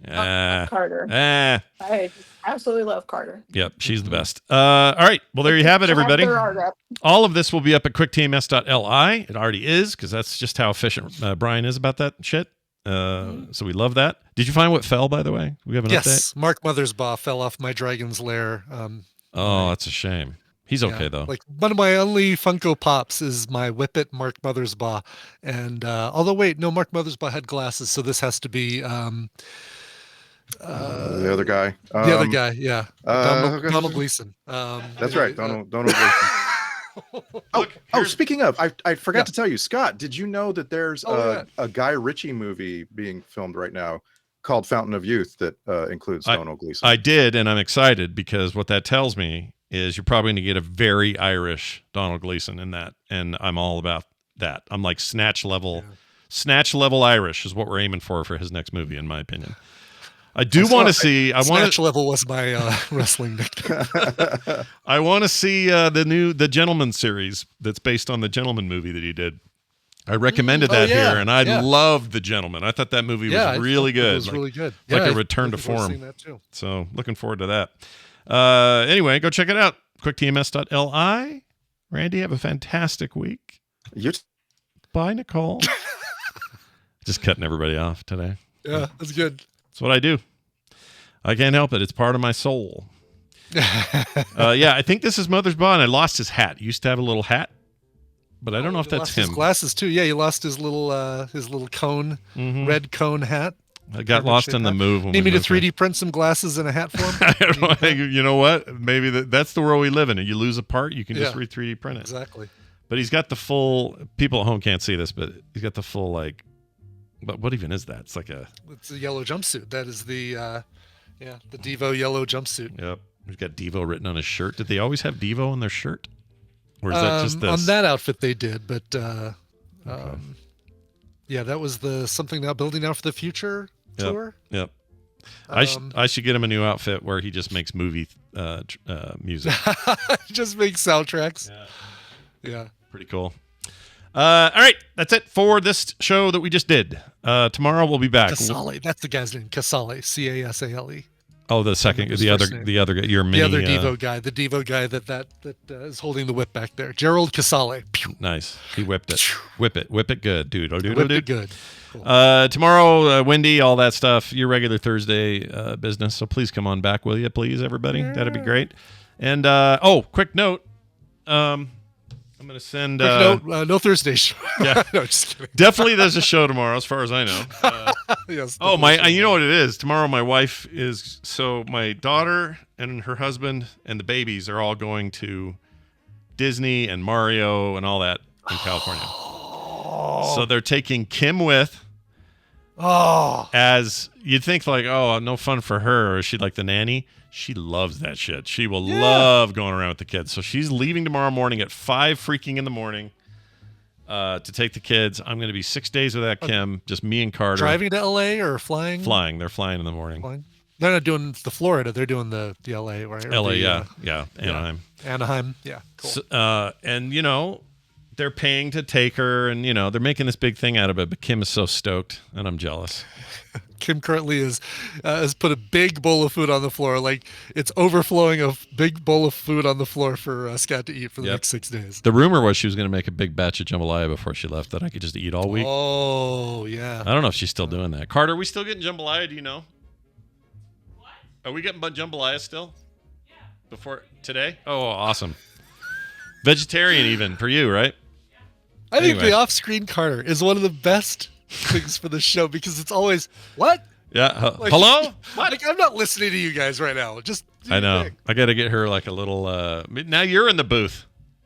Carter. I absolutely love Carter. Yep, she's the best. All right. Well, there you have it, everybody. All of this will be up at quicktms.li. It already is, because that's just how efficient Brian is about that shit. So we love that. Did you find what fell, by the way? We have an update? Yes, Mark Mothersbaugh fell off my dragon's lair. That's a shame. He's okay, though. Like, one of my only Funko Pops is my Whippet Mark Mothersbaugh. And although, wait, no, Mark Mothersbaugh had glasses, so this has to be the other guy. The other guy, yeah. Donald Gleason. That's right, Donald Gleason. Speaking of, I forgot to tell you, Scott, did you know that there's a Guy Ritchie movie being filmed right now called Fountain of Youth that includes Donald Gleason? I did, and I'm excited because what that tells me is you're probably going to get a very Irish Donald Gleason in that, and I'm all about that. I'm like Snatch level Irish is what we're aiming for his next movie, in my opinion. I do want to see. Snatch level was my wrestling nickname. I want to see the Gentleman series that's based on the Gentleman movie that he did. I recommended that here, and I loved The Gentleman. I thought that movie was really good. It was really good. Like a return to form. That too. So looking forward to that. Anyway, go check it out. quicktms.li. Randy, have a fantastic week. Bye, Nicole. Just cutting everybody off today. Yeah, that's good. That's what I do. I can't help it. It's part of my soul. I think this is Mothersbaugh, and I lost his hat. He used to have a little hat, but I don't know if that's him. His glasses too. Yeah, he lost his little cone, red cone hat. I got lost in the move. When Need we me to moved 3D print some glasses and a hat for him? You know what? Maybe that's the world we live in. You lose a part, you can just Yeah. 3D print it. Exactly. But he's got the full. People at home can't see this, but he's got the full like. But what even is that? It's like a. It's a yellow jumpsuit. That is the, the Devo yellow jumpsuit. Yep. He's got Devo written on his shirt. Did they always have Devo on their shirt? Or is that just this? On that outfit they did, but yeah, that was the Something Now Building Now for the Future tour. Yep. I should get him a new outfit where he just makes movie music. Just makes soundtracks. Yeah. Pretty cool. All right, that's it for this show that we just did. Tomorrow we'll be back. Casale, that's the guy's name. Casale, Casale. Oh, the second, the other guy, your mini, the other Devo guy, that is holding the whip back there. Gerald Casale. Nice. He whipped it. Whip it good, dude. Whip it good. Cool. Tomorrow, Wendy, all that stuff. Your regular Thursday business. So please come on back, will you? Please, everybody. That'd be great. And quick note. I'm going to send... no Thursday show. Yeah. No, just kidding. Definitely there's a show tomorrow, as far as I know. Yes. You know what it is? Tomorrow my wife is... So my daughter and her husband and the babies are all going to Disney and Mario and all that in California. So they're taking Kim with... As you'd think like, no fun for her. Or is she like the nanny? She loves that shit. She will love going around with the kids. So she's leaving tomorrow morning at 5 freaking in the morning to take the kids. I'm going to be 6 days without Kim, just me and Carter. Driving to LA or flying? Flying. They're flying in the morning. Flying. They're not doing the Florida. They're doing the LA, right? LA, yeah. Anaheim. Anaheim, yeah. Cool. So, and, they're paying to take her, and, they're making this big thing out of it, but Kim is so stoked, and I'm jealous. Kim currently has put a big bowl of food on the floor. Like, it's overflowing of big bowl of food on the floor for Scott to eat for the next 6 days. The rumor was she was going to make a big batch of jambalaya before she left that I could just eat all week. Oh, yeah. I don't know if she's still doing that. Carter, are we still getting jambalaya? Do you know? What? Are we getting jambalaya still? Yeah. Before today? Oh, awesome. Vegetarian even for you, right? I think the off-screen Carter is one of the best things for the show because it's always, what? Yeah. Hello? What? Like, I'm not listening to you guys right now. Just I know. I got to get her like a little, now you're in the booth.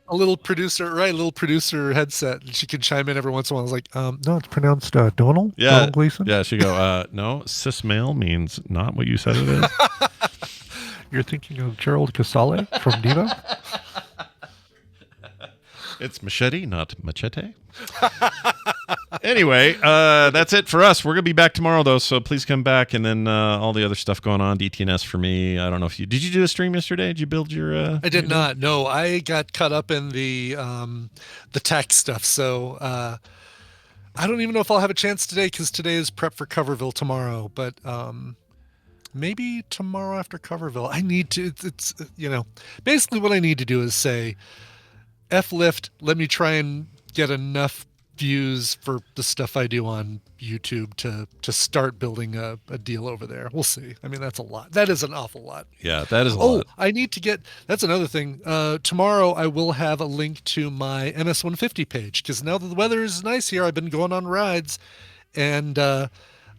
A little producer, right? A little producer headset. And she can chime in every once in a while. I was like, no, it's pronounced Donald. Yeah. Donald Gleason. Yeah. She go, no, cis male means not what you said it is. You're thinking of Gerald Casale from Devo? It's machete, not machete. Anyway, that's it for us. We're going to be back tomorrow, though, so please come back. And then all the other stuff going on, DTNS for me. I don't know if did you do a stream yesterday? Did you build your... I did not. No, I got caught up in the tech stuff. So I don't even know if I'll have a chance today because today is prep for Coverville tomorrow. But maybe tomorrow after Coverville. I need to... It's basically what I need to do is say... F-lift, let me try and get enough views for the stuff I do on YouTube to start building a deal over there. We'll see. I mean, that's a lot. That is an awful lot. Yeah, that is a lot. Oh, I need to get... That's another thing. Tomorrow I will have a link to my MS-150 page because now that the weather is nice here, I've been going on rides and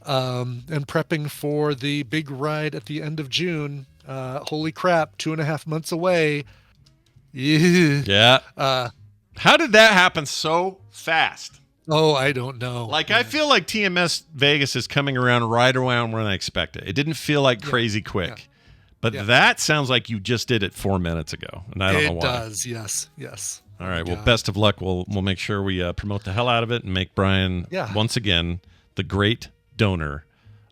prepping for the big ride at the end of June. Holy crap, 2.5 months away. Yeah. How did that happen so fast? Oh, I don't know. Like, I feel like TMS Vegas is coming around right around when I expect it. It didn't feel like crazy quick. Yeah. But that sounds like you just did it 4 minutes ago, and I don't know why. It does, yes. All right, well, best of luck. We'll make sure we promote the hell out of it and make Brian, once again, the great donor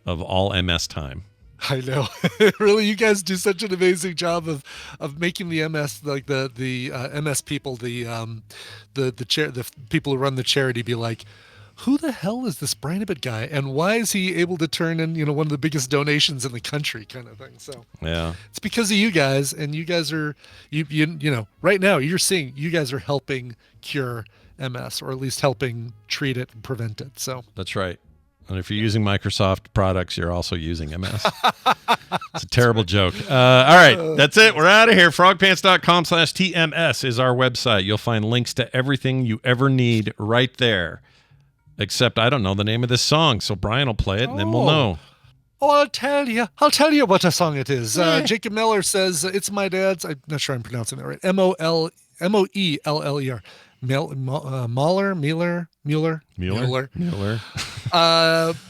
of all MS time. I know. Really, you guys do such an amazing job of making the MS, like the MS people, the people who run the charity be like, who the hell is this Brian Ibbett guy, and why is he able to turn in one of the biggest donations in the country, kind of thing. So yeah, it's because of you guys, and you guys are you right now you're seeing you guys are helping cure MS, or at least helping treat it and prevent it. So that's right. And if you're using Microsoft products, you're also using MS. It's a terrible joke. All right, that's it. We're out of here. Frogpants.com/TMS is our website. You'll find links to everything you ever need right there. Except I don't know the name of this song, so Brian will play it, and then we'll know. Oh, I'll tell you what a song it is. Jacob Miller says it's my dad's. I'm not sure I'm pronouncing that right. Moeller. Mueller.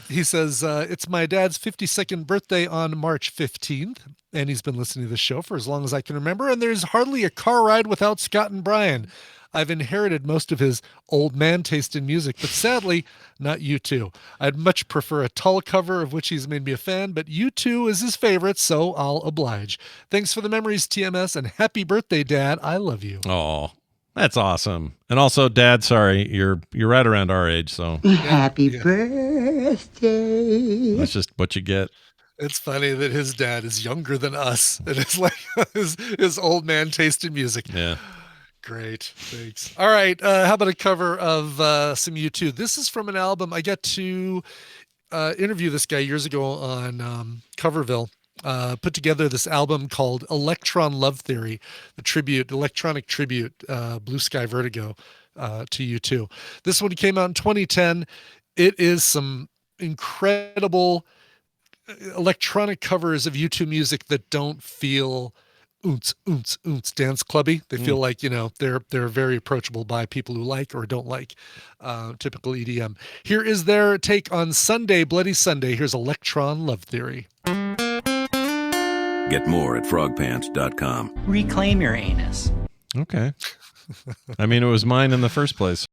He says it's my dad's 52nd birthday on March 15th, and he's been listening to the show for as long as I can remember. And there's hardly a car ride without Scott and Brian. I've inherited most of his old man taste in music, but sadly, not U2. I'd much prefer a Tull cover, of which he's made me a fan, but U2 is his favorite, so I'll oblige. Thanks for the memories, TMS, and happy birthday, Dad. I love you. Oh, that's awesome. And also, Dad, sorry, you're right around our age, so Happy birthday. that's just what you get. It's funny that his dad is younger than us, and it's like his old man taste in music. Yeah. Great, thanks. All right, how about a cover of some U2? This is from an album. I got to interview this guy years ago on Coverville. Put together this album called Electron Love Theory, the electronic tribute, Blue Sky Vertigo to U2. This one came out in 2010. It is some incredible electronic covers of U2 music that don't feel oonce dance clubby. They feel like, they're very approachable by people who like or don't like typical EDM. Here is their take on Sunday, Bloody Sunday. Here's Electron Love Theory. Get more at frogpants.com. Reclaim your anus. Okay. I mean, it was mine in the first place.